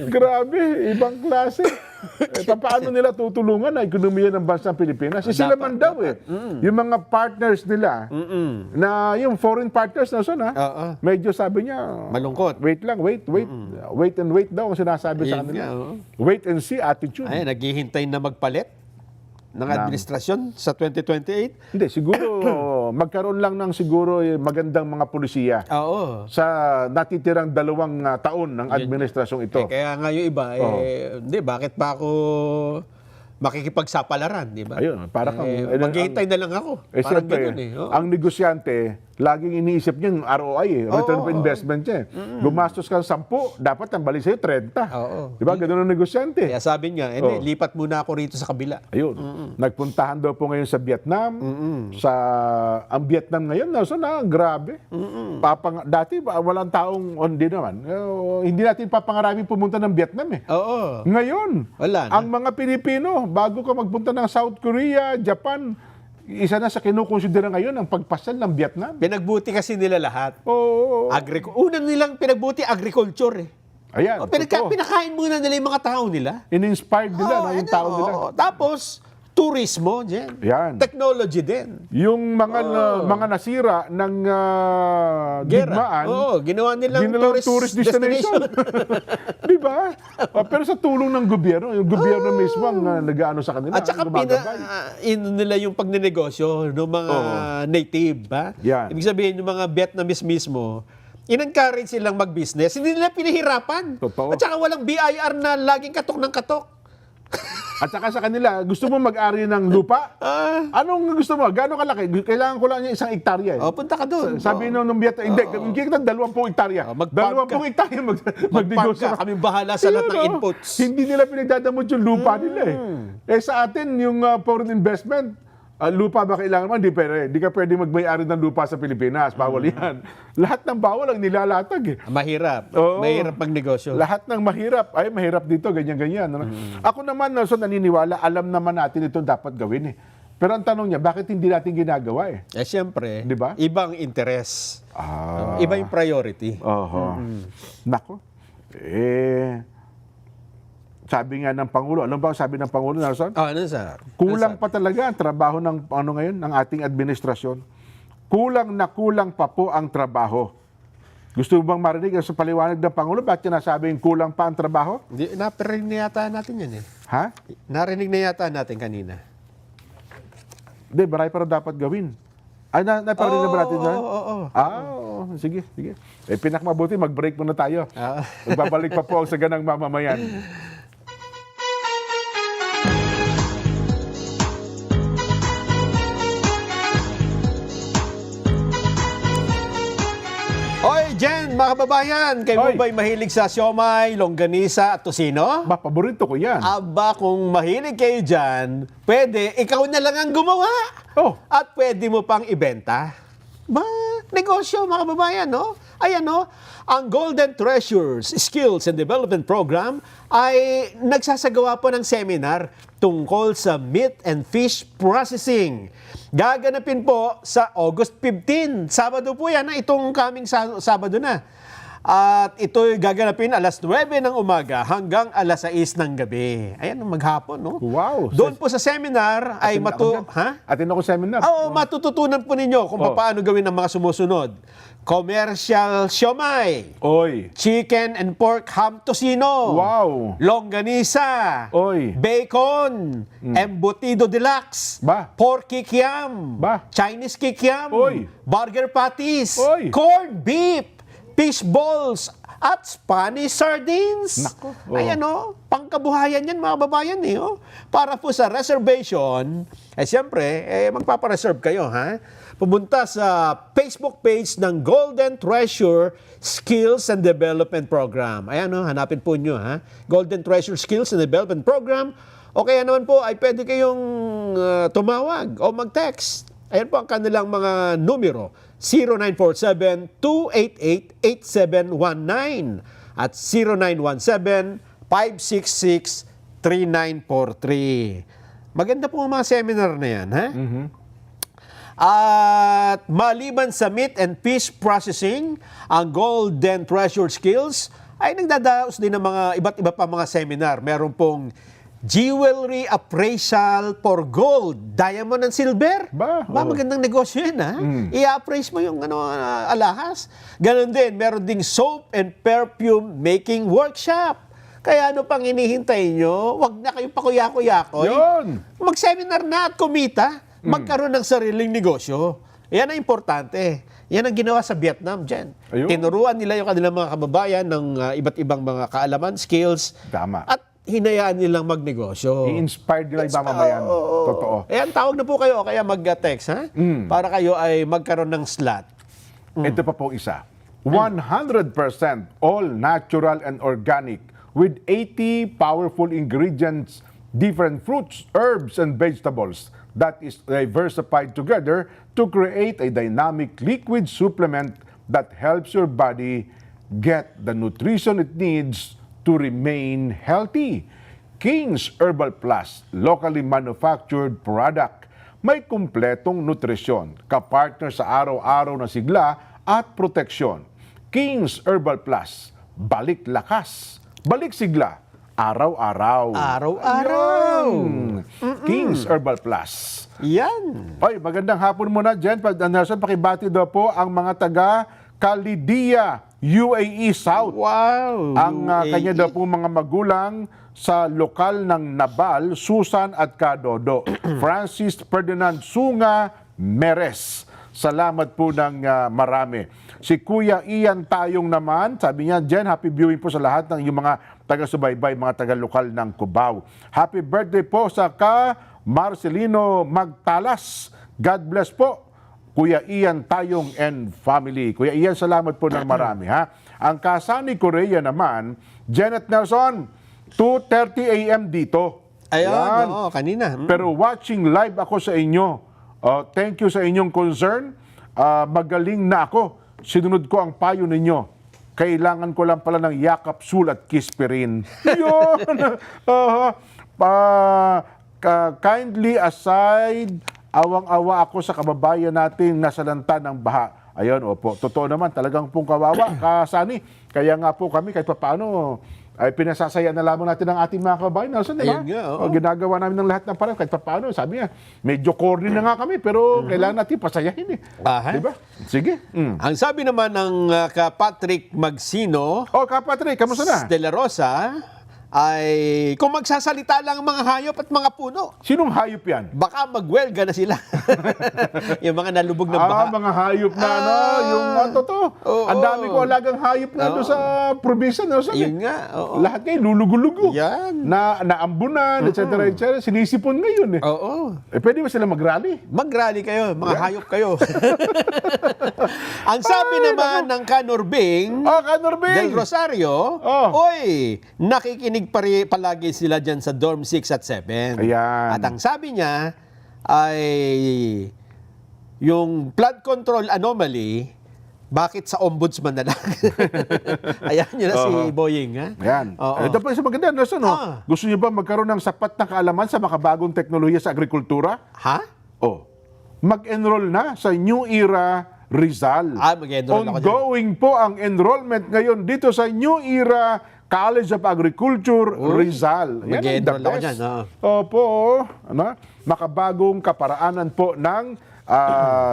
B: Grabe, ibang klase. Paano nila tutulungan na ekonomiya ng bansang Pilipinas? Sila man daw eh. Yung mga partners nila, na yung foreign partners na medyo sabi niya,
C: malungkot.
B: Wait lang, wait and wait daw ang sinasabi sa kanila. Wait and see attitude.
C: Ay, naghihintay na magpalit ng administrasyon sa 2028?
B: Hindi, siguro magkaroon lang ng siguro magandang mga pulisiya sa natitirang 2 taon ng administrasyong ito.
C: Kaya nga yung iba, hindi, bakit pa ako makikipagsapalaran, di ba?
B: Ayun, para kang...
C: maghihintay na lang ako. Parang
B: siyempre,
C: ganun
B: ang negosyante, laging iniisip niya yung ROI, return of investment niya. Gumastos ka 10, dapat ang balik sa'yo 30.
C: Oo.
B: Di ba? Ganun ang negosyante.
C: Kaya sabi niya, lipat muna ako rito sa kabila.
B: Ayun. Nagpuntahan daw po ngayon sa Vietnam. Ang Vietnam ngayon, grabe. Dati walang taong, hindi naman. Hindi natin papangarami pumunta ng Vietnam eh.
C: Oo.
B: Ngayon,
C: Wala na.
B: ang mga Pilipino, bago ka magpunta ng South Korea, Japan, isa na sa kinukonsidera ngayon ang pagpasal ng Vietnam.
C: Pinagbuti kasi nila lahat.
B: Oo.
C: Unang nilang pinagbuti, agriculture eh.
B: Ayan, totoo.
C: Pinakain muna nila yung mga tao nila.
B: In-inspired nila yung tao nila.
C: Tapos, turismo, Jen.
B: Yan.
C: Technology din.
B: Yung mga nasira ng digmaan,
C: Ginawa nilang
B: tourist destination. Di ba? Pero sa tulong ng gobyerno, yung gobyerno mismo ang nag-ano sa kanila.
C: At saka nila yung pagnenegosyo ng mga native. Ha?
B: Yan.
C: Ibig sabihin, yung mga Vietnamese mismo, in-encourage silang mag-business. Hindi nila pinahirapan.
B: Totoo.
C: At saka walang BIR na laging katok ng katok.
B: At saka sa kanila, gusto mo mag-ari ng lupa? Anong gusto mo? Gano'ng kalaki? Kailangan ko lang yung 1 hektarya.
C: Punta ka doon.
B: Sabi nung Vietnam, hindi, kita 20 hektarya. 20 hektarya magnegosyo ka.
C: Kami bahala sa lahat ng inputs.
B: Hindi nila pinagdadamot yung lupa nila eh. Sa atin, yung foreign investment, lupa ba kailangan mo? Hindi pwede. Hindi ka pwede magmay-ari ng lupa sa Pilipinas. Bawal yan. Lahat ng bawal ang nilalatag eh.
C: Mahirap.
B: Oo.
C: Mahirap magnegosyo.
B: Lahat ng mahirap. Ay, mahirap dito, ganyan-ganyan. Ako naman, naniniwala, alam naman natin ito dapat gawin eh. Pero ang tanong niya, bakit hindi natin ginagawa eh?
C: Siyempre,
B: Di ba?
C: ibang interest. Iba yung priority.
B: Nako. Sabi nga ng Pangulo, ano ba sabi ng Pangulo, Nelson?
C: Ano, sir?
B: Kulang pa talaga ang trabaho ng ngayon ng ating administrasyon. Kulang na kulang pa po ang trabaho. Gusto mo bang marinig sa paliwanag ng Pangulo? Bakit sinasabing kulang pa ang trabaho?
C: Naparinig na yata natin yan eh.
B: Ha?
C: Narinig na yata natin kanina.
B: Hindi, marami pa rin dapat gawin. Ay, naparinig na ba natin?
C: Oo.
B: Sige. Pinakamabuti, mag-break muna tayo. Magbabalik pa po ang Saganang Mamamayan.
C: Oy, Jen, mga kababayan, kayo
B: Oy.
C: ba'y mahilig sa siomay, longganisa at tosino?
B: Paborito ko yan.
C: Aba, kung mahilig kayo dyan, pwede, ikaw na lang ang gumawa. At pwede mo pang ibenta. Negosyo, mga kababayan, no? Ayan, no? Ang Golden Treasures Skills and Development Program ay nagsasagawa po ng seminar tungkol sa meat and fish processing. Gaganapin po sa August 15. Sabado po yan, itong coming Sabado na. At ito'y gaganapin alas 9 ng umaga hanggang alas 6 ng gabi. Ayan, maghapon, no?
B: Wow.
C: Doon po sa seminar ay
B: Atin ako seminar.
C: matututunan po ninyo kung paano gawin ang mga sumusunod. Commercial siomay.
B: Oy.
C: Chicken and pork ham tocino.
B: Wow.
C: Longganisa.
B: Oy.
C: Bacon. Embutido deluxe. Pork kikiam. Chinese kikiam.
B: Oy.
C: Burger patties.
B: Oy.
C: Corned beef. Fish balls. At Spanish sardines.
B: Nako.
C: Ayan o. Pangkabuhayan yan mga babayan eh. Para po sa reservation, siyempre, magpapareserve kayo ha. Pumunta sa Facebook page ng Golden Treasure Skills and Development Program. Ayan hanapin po nyo ha. Golden Treasure Skills and Development Program. O kaya naman po ay pwede kayong tumawag o mag-text. Ayan po ang kanilang mga numero. 0947-288-8719 at 0917-566-3943. Maganda po ang mga seminar na yan, ha? At maliban sa meat and fish processing, ang Golden Treasure Skills ay nagdadaos din ng mga iba't iba pa mga seminar. Meron pong jewelry appraisal for gold, diamond and silver. Magandang negosyo yan, ha? I-appraise mo yung alahas. Ganon din, meron ding soap and perfume making workshop. Kaya ano pang hinihintay nyo? Huwag na kayong pakuya-kuyakoy. Mag-seminar na at kumita. Magkaroon ng sariling negosyo. Yan ang importante. Yan ang ginawa sa Vietnam, Jen. Tinuruan nila yung kanilang mga kababayan ng iba't ibang mga kaalaman, skills.
B: Tama.
C: At hinayaan nilang magnegosyo.
B: I-inspired nila yung mamamayan. Totoo.
C: Ayan, tawag na po kayo, kaya mag-text, ha? Para kayo ay magkaroon ng slot.
B: Ito pa po isa. 100% all natural and organic with 80 powerful ingredients, different fruits, herbs, and vegetables that is diversified together to create a dynamic liquid supplement that helps your body get the nutrition it needs to remain healthy. King's Herbal Plus, locally manufactured product, may kumpletong nutrisyon, kapartner sa araw-araw na sigla at proteksyon. King's Herbal Plus, balik lakas, balik sigla, araw-araw.
C: Araw-araw.
B: Ayun. King's Herbal Plus.
C: Yan.
B: Oy, magandang hapon muna, Jen. Nelson, pakibati daw po ang mga taga Kalidia, UAE South.
C: Wow.
B: Ang
C: UAE.
B: kanya daw po mga magulang sa lokal ng Nabal, Susan at Kadodo. Francis Ferdinand Sunga Meres. Salamat po ng marami. Si Kuya Ian Tayong naman, sabi niya, Jen, happy viewing po sa lahat ng yung mga taga-subaybay, mga taga-lokal ng Cubao. Happy birthday po sa Marcelino Magtalas. God bless po. Kuya Ian Tayong and family. Kuya Ian, salamat po ng marami, ha? Ang Kasani Korea naman, Janet Nelson, 2:30 a.m. dito.
C: Ayun,
B: Yan.
C: oo, kanina.
B: Pero watching live ako sa inyo. Thank you sa inyong concern. Magaling na ako. Sinunod ko ang payo ninyo. Kailangan ko lang pala ng yakap, sul at kispirin. Yun. Kindly aside, awang-awa ako sa kababayan natin na salanta ng baha. Ayun, opo. Totoo naman, talagang pong kawawa, Kasani. Kaya nga po kami, kahit paano, ay pinasasaya na lamang natin ang ating mga kababayan. Nelson, di ba?
C: Ayun nga, oo.
B: Ginagawa namin ng lahat ng parang, kahit paano, sabi niya, medyo corny na nga kami, pero kailangan natin pasayahin eh.
C: Aha.
B: Di ba? Sige.
C: Ang sabi naman ng ka-Patrick Magsino,
B: Kapatri, kamusta na?
C: De La Rosa, ay kung magsasalita lang ang mga hayop at mga puno,
B: Sinong hayop yan?
C: baka magwelga na sila. Yung mga nalubog ng baha.
B: Mga hayop na, yung totoo.
C: Oo.
B: Ang dami ko alagang hayop na doon sa probinsya. No?
C: Yun nga, oo.
B: Lahat ngayon, lulugo-lugo.
C: Yan.
B: Naambunan, etc. Sinisipon ngayon eh.
C: Oo.
B: Pwede ba sila mag-rally?
C: Mag-rally kayo, mga hayop kayo. Ang sabi naman ng Kanurbing,
B: Kanurbing!
C: Del Rosario, oy, nakikinig palagi sila dyan sa Dorm 6 at 7.
B: Ayan.
C: At ang sabi niya ay yung flood control anomaly, bakit sa ombudsman na lang? Ayan yun na si Boying. Ha?
B: Ayan.
C: Oo.
B: Ito pa isa maganda, Nelson. Gusto niyo ba magkaroon ng sapat na kaalaman sa makabagong teknolohiya sa agrikultura?
C: Ha?
B: Mag-enroll na sa New Era Rizal.
C: Mag-enroll ako dyan.
B: Ongoing po ang enrollment ngayon dito sa New Era College of Agriculture, Rizal. Yan ang the
C: Mag-enroll ako
B: best.
C: dyan.
B: Opo. Makabagong kaparaanan po ng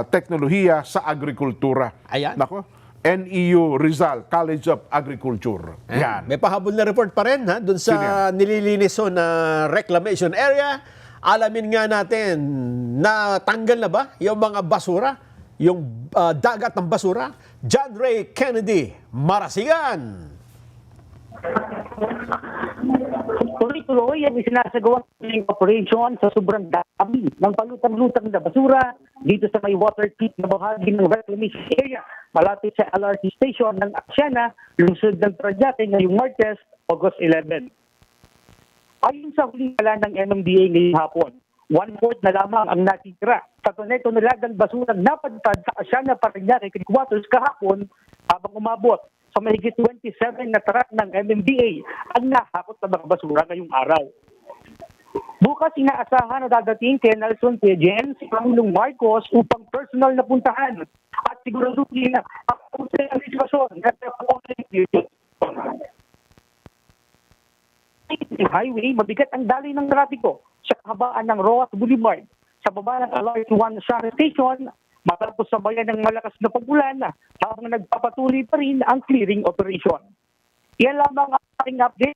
B: teknolohiya sa agrikultura.
C: Ayan.
B: Nako. NEU Rizal College of Agriculture. Yan.
C: May pahabol na report pa rin doon
B: Sino
C: sa nililinis na reclamation area. Alamin nga natin na tanggal na ba yung mga basura, yung dagat ng basura. John Ray Kennedy, Marasigan.
I: Tuloy-tuloy ang isinasagawang operation sa sobrang dami ng palutang-lutang na basura dito sa may water tip na bahagi ng reclamation area malapit sa LRT station ng Aksiana, lungsod ng Parañaque ngayong Martes, August 11. Ayon sa huling pala ng MMDA ngayong hapon, 1/4 na lamang ang natitira sa tonelagang basurang napadpad sa Aksiana, Parañaque, Creek Waters kahapon habang umabot sa mahigit 27 na truck ng MMDA ang nahakot na mga basura ngayong araw. Bukas inaasahan na dadating kay Nelson Tejen si Pangulong Marcos upang personal na puntahan at siguraduhin na ang sitwasyon na highway, mabigat ang daloy ng trapiko sa kahabaan ng Roas Boulevard sa baba ng LRT 1 Shara Station matapos sa bayan ng malakas na pagulan habang nagpapatuloy pa rin ang clearing operation. Yan lamang ang ating update.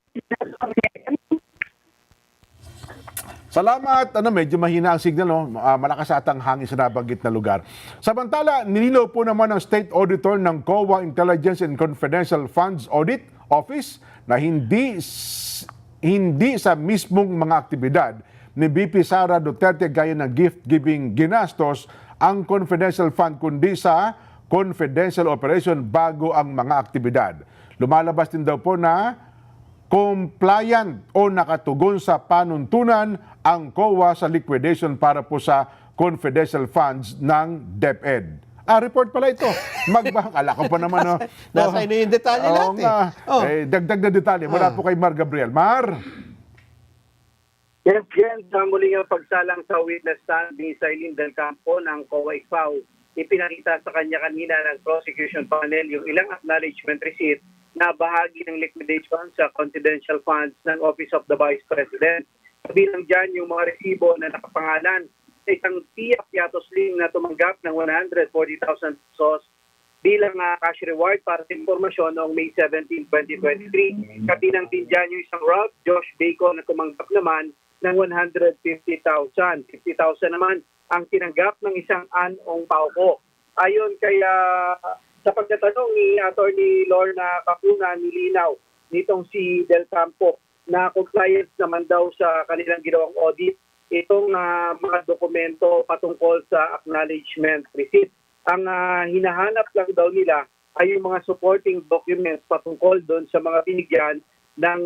B: Salamat. Medyo mahina ang signal. Malakas atang hangin sa nabanggit na lugar. Samantala, nilinaw po naman ng State Auditor ng COA Intelligence and Confidential Funds Audit Office na hindi sa mismong mga aktibidad ni BP Sara Duterte gaya ng gift-giving ginastos ang confidential fund kundi sa confidential operation bago ang mga aktibidad. Lumalabas din daw po na compliant o nakatugon sa panuntunan ang COA sa liquidation para po sa confidential funds ng DepEd. Report pala ito. Akala ko pa naman.
C: Nasa inyo yung detalye
B: Oo
C: natin.
B: nga.
C: Oh.
B: Dagdag na detalye. Mula po kay Mar Gabriel. Mar?
J: Yes, Jen, sa muling ang pagsalang sa witness stand ni Sailin Del Campo ng COA ICFAO, ipinakita sa kanya kanina ng prosecution panel yung ilang acknowledgement receipt na bahagi ng liquidation sa confidential funds ng Office of the Vice President. Kabilang dyan yung mga resibo na nakapangalan sa isang tiyak yatos link na tumanggap ng 140,000 pesos bilang cash reward para sa impormasyon noong May 17, 2023. Kabilang din dyan yung isang Ralph Josh Bacon na tumanggap naman ng 150,000. 50,000 naman ang tinanggap ng isang Anong Pauco. Ayon kaya sa pagtatanong ni Attorney Lorna Capuna, nilinaw nitong si Del Campo na compliance naman daw sa kanilang ginawang audit itong mga dokumento patungkol sa acknowledgement receipt. Ang hinahanap lang daw nila ay yung mga supporting documents patungkol doon sa mga binigyan ng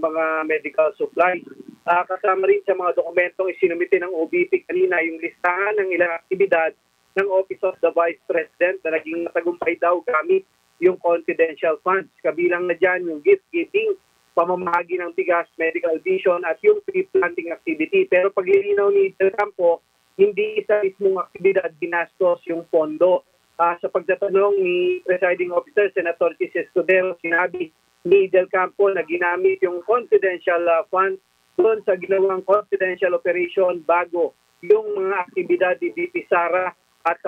J: mga medical supplies. Kasama rin sa mga dokumentong isinumite ng OBP kanina yung listahan ng ilang aktibidad ng Office of the Vice President na naging matagumpay daw gamit yung confidential funds. Kabilang na dyan yung gift giving, pamamahagi ng bigas, medical vision at yung tree planting activity. Pero paglilinaw ni Del Campo, hindi sa mismong aktibidad binastos yung pondo. Sa pagtatanong ni Presiding Officer Senator Chis Escudero, sinabi ni Del Campo na ginamit yung confidential funds doon sa ginawang confidential operation bago yung mga aktibidad ni VP Sara at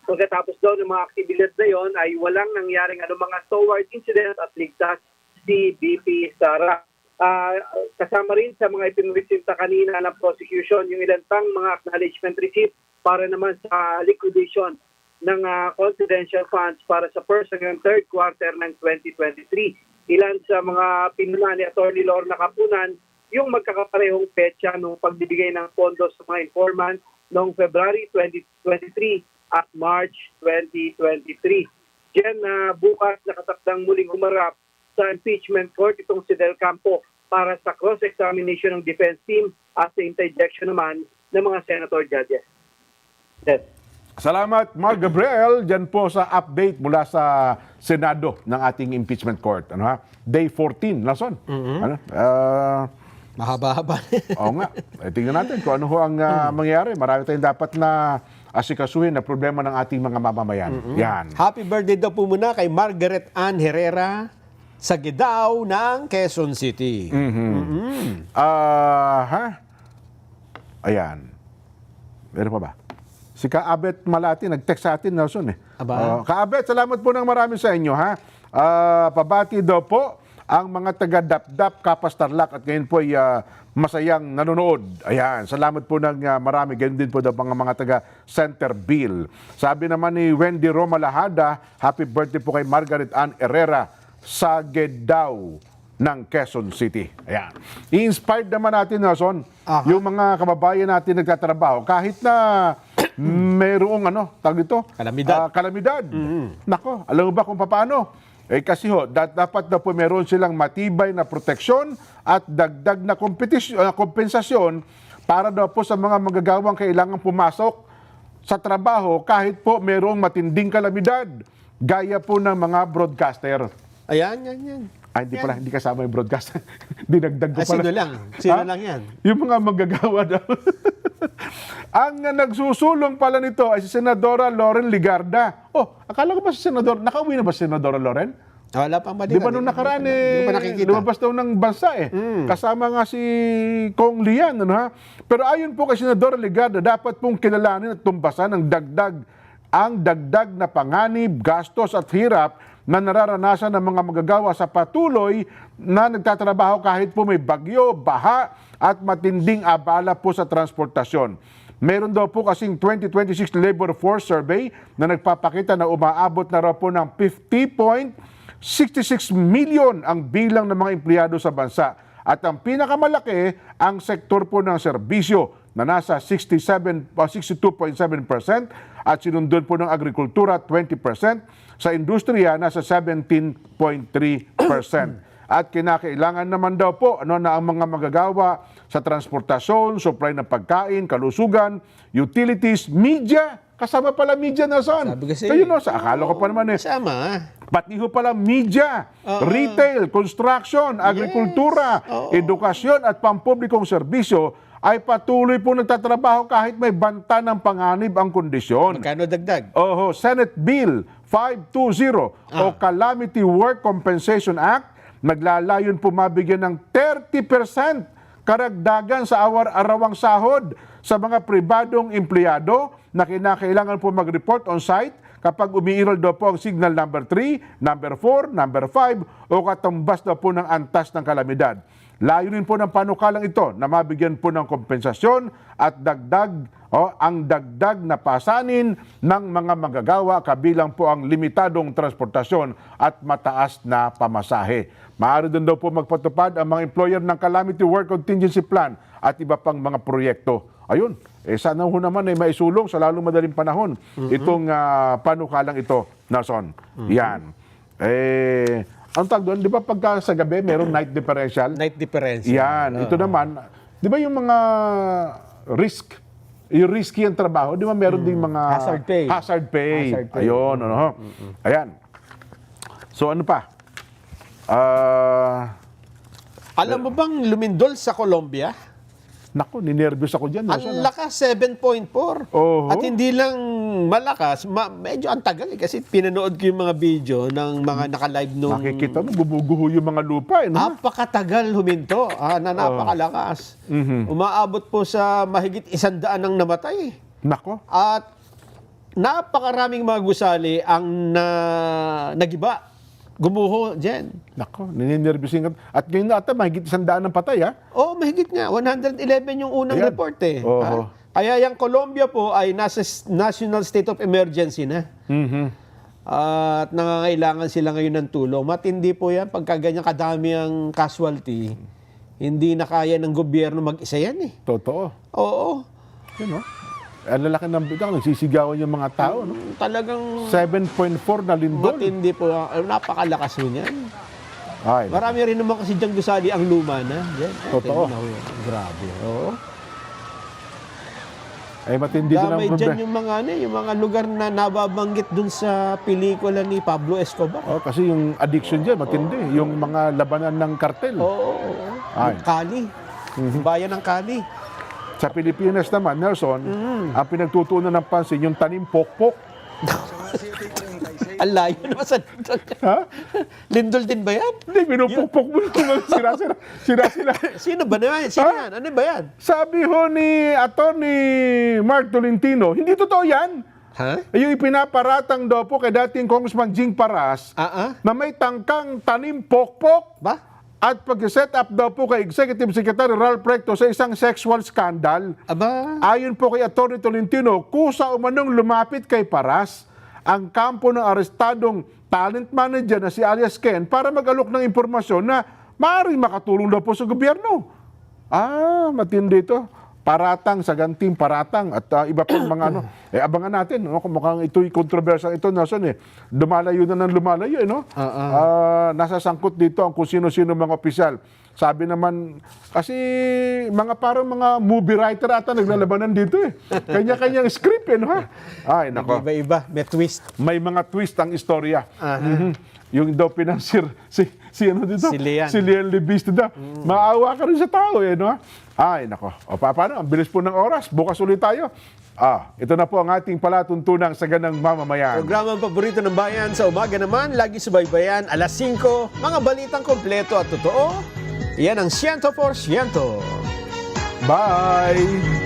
J: pagkatapos daw ng mga aktibidad na yon ay walang nangyaring mga toward incident at ligtas si VP Sara. Kasama rin sa mga ipinresinta kanina ng prosecution yung ilan pang mga acknowledgement receipt para naman sa liquidation ng confidential funds para sa first hanggang third quarter ng 2023. Ilan sa mga pinuna ni Atty. Lorna Capunan yung magkakaparehong petsa ng pagbibigay ng pondo sa mga informant noong February 2023 at March 2023. Diyan bukas nakatakdang muling humarap sa impeachment court itong si Del Campo para sa cross-examination ng defense team at sa interjection naman ng mga senator judges. Yes.
B: Salamat, Mar Gabriel, dyan po sa update mula sa Senado ng ating impeachment court. Day 14, Lason.
C: Mahaba-haba.
B: Oo nga. Tingnan natin kung ano ho ang mangyayari. Marami tayong dapat na asikasuhin na problema ng ating mga mamamayan. Yan.
C: Happy birthday daw po muna kay Margaret Ann Herrera sa Gidao ng Quezon City.
B: Ayan. Meron pa ba? Si Kaabet Malati, nag-text sa atin, Nelson.
C: Aba.
B: Kaabet, salamat po ng marami sa inyo. Pabati daw po ang mga taga-Dap-Dap, Kapas, Tarlac at ngayon po ay masayang nanonood. Ayan, salamat po ng marami. Ganyan din po daw mga taga-Centerville. Sabi naman ni Wendy Roma Lahada, happy birthday po kay Margaret Ann Herrera sa Gidao ng Quezon City. Ayan. I-inspired naman natin, Nelson, yung mga kababayan natin nagtatrabaho. Kahit na mayroong tawag ito?
C: Kalamidad.
B: Kalamidad. Nako, alam mo ba kung paano? Kasi dapat na po meron silang matibay na proteksyon at dagdag na kompensasyon para daw po sa mga manggagawang kailangan pumasok sa trabaho kahit po merong matinding kalamidad. Gaya po ng mga broadcaster.
C: Ayan, yan.
B: Hindi kasama yung broadcaster. Dinagdag ko pala.
C: Sino lang? Sino lang yan?
B: Yung mga manggagawa daw. Ang nagsusulong pala nito ay si Senadora Loren Ligarda. Akala ko ba si Senadora, nakauwi na ba si Senadora Loren?
C: Wala pang
B: Di ba nung nakaraan
C: Di ba nakikita?
B: lumabas daw ng bansa Kasama nga si Kong Lian. Pero ayon po kay Senadora Ligarda, dapat pong kilalanin at tumbasan ang dagdag na panganib, gastos at hirap na nararanasan ng mga magagawa sa patuloy na nagtatrabaho kahit po may bagyo, baha at matinding abala po sa transportasyon. Meron daw po kasing 2026 Labor Force Survey na nagpapakita na umaabot na raw po ng 50.66 million ang bilang ng mga empleyado sa bansa. At ang pinakamalaki, ang sektor po ng serbisyo. na nasa 62.7% at sinundon po ng agrikultura 20%. Sa industriya, nasa 17.3%. At kinakailangan naman daw po na ang mga magagawa sa transportasyon, supply ng pagkain, kalusugan, utilities, media. Kasama pala media na son.
C: Sabi kasi,
B: Kayo no, sa akala ko pa naman
C: Kasama.
B: Pati ho pala media, retail, construction, agrikultura, edukasyon at pampublikong serbisyo ay patuloy po nagtatrabaho kahit may banta ng panganib ang kondisyon.
C: Magkano dagdag?
B: Oho, Senate Bill 520 o Calamity Work Compensation Act naglalayon po mabigyan ng 30% karagdagan sa arawang sahod sa mga pribadong empleyado na kinakailangan po mag-report on site kapag umiiral daw po ang signal number 3, number 4, number 5 o katumbas daw po ng antas ng kalamidad. Layunin po ng panukalang ito na mabigyan po ng kompensasyon at ang dagdag na pasanin ng mga manggagawa kabilang po ang limitadong transportasyon at mataas na pamasahe. Maaari din daw po magpatupad ang mga employer ng Calamity Work Contingency Plan at iba pang mga proyekto. Ayun, sana ho naman ay maisulong sa lalong madaling panahon itong panukalang ito, Nelson. Yan. Ang tawag doon, di ba pagka sa gabi mayroong night differential?
C: Night difference.
B: Yan. Ito naman, di ba yung mga yung risky ang trabaho, di ba meron ding mga
C: Hazard pay.
B: Hazard pay.
C: Hazard pay.
B: Ayun, ano. Ayan. So ano pa?
C: Alam mo bang lumindol sa Colombia?
B: Naku, ninervyos ako dyan.
C: Ang lakas, 7.4.
B: Oho.
C: At hindi lang malakas, medyo ang tagal kasi pinanood ko yung mga video ng mga naka-live nung...
B: Makikita mo, bubuguho yung mga lupa. Eh, no?
C: Napakatagal huminto, na napakalakas. Umaabot po sa mahigit 100 ang namatay.
B: Nako.
C: At napakaraming mga gusali ang nagiba. Gumuho dyan.
B: Nako, ninervyos. At ngayon na ata, mahigit 100 ang patay, ha?
C: Oo, mahigit nga. 111 yung unang
B: Ayan.
C: report eh.
B: Oho.
C: Kaya yung Colombia po ay nasa national state of emergency na. At nangangailangan sila ngayon ng tulong. Matindi po yan. Pagka ganyan kadami ang casualty, hindi na kaya ng gobyerno mag-isa yan eh.
B: Totoo.
C: Oo.
B: Yun, no? Ang lalaki ng bitang, nagsisigawan yung mga tao, no?
C: Talagang
B: 7.4 na lindol.
C: matindi po. Napakalakas po niyan.
B: Ay,
C: Marami rin naman kasi dyan gusali ang luma na. Yan.
B: Totoo.
C: Tingnan mo yan. Grabe. Oo.
B: ay matindi din ang
C: Damay dyan
B: problema.
C: yung mga lugar na nababanggit dun sa pelikula ni Pablo Escobar.
B: Oh, kasi yung addiction dyan, matindi. Yung mga labanan ng kartel.
C: Oo.
B: Ay.
C: Yung Cali. Bayan ng Cali.
B: Sa Pilipinas naman, Nelson, ang pinagtutunan ng pansin, yung tanim pokpok.
C: Ang layo naman sa Lindol.
B: Ha?
C: Lindol din ba yan?
B: Hindi, pinupukpok mo yung sira-sira.
C: Sino ba naman? Sino yan? Ano ba yan?
B: Sabi ho ni Atty. Mark Tolentino, hindi totoo yan.
C: Ha?
B: Yung ipinaparatang daw po kay dating Congressman Jing Paras na may tangkang tanim pokpok.
C: Ba?
B: At pag-set up daw po kay Executive Secretary Ralph Recto sa isang sexual scandal.
C: Aba?
B: Ayon po kay Atty. Tolentino, kusa umanong lumapit kay Paras ang kampo ng arestadong talent manager na si alias Ken para mag-alok ng impormasyon na maaaring makatulong daw po sa gobyerno. Matindi ito. Paratang, saganting paratang at iba pang mga ano. Abangan natin, no? Kung mukhang ito'y controversial ito, Nelson, lumalayo na ng lumalayo, no? Nasa sangkot dito ang kung sino-sino mga opisyal. Sabi naman, kasi parang mga movie writer ata naglalabanan dito Kanya-kanyang script, no? Ay, nako.
C: Iba-iba. May twist.
B: May mga twist ang istorya. Yung daw pinansir, si ano dito?
C: Si Lian.
B: Si Lian Libiste daw. Maawa ka rin sa tao, no? Ay, nako. O paano? Ang bilis po ng oras. Bukas ulit tayo. Ito na po ang ating palatuntunang Saganang Mamamayan.
C: Programang paborito ng bayan sa umaga naman, lagi subaybayan, alas 5, mga balitang kompleto at totoo. Yan ang 100%.
B: Bye!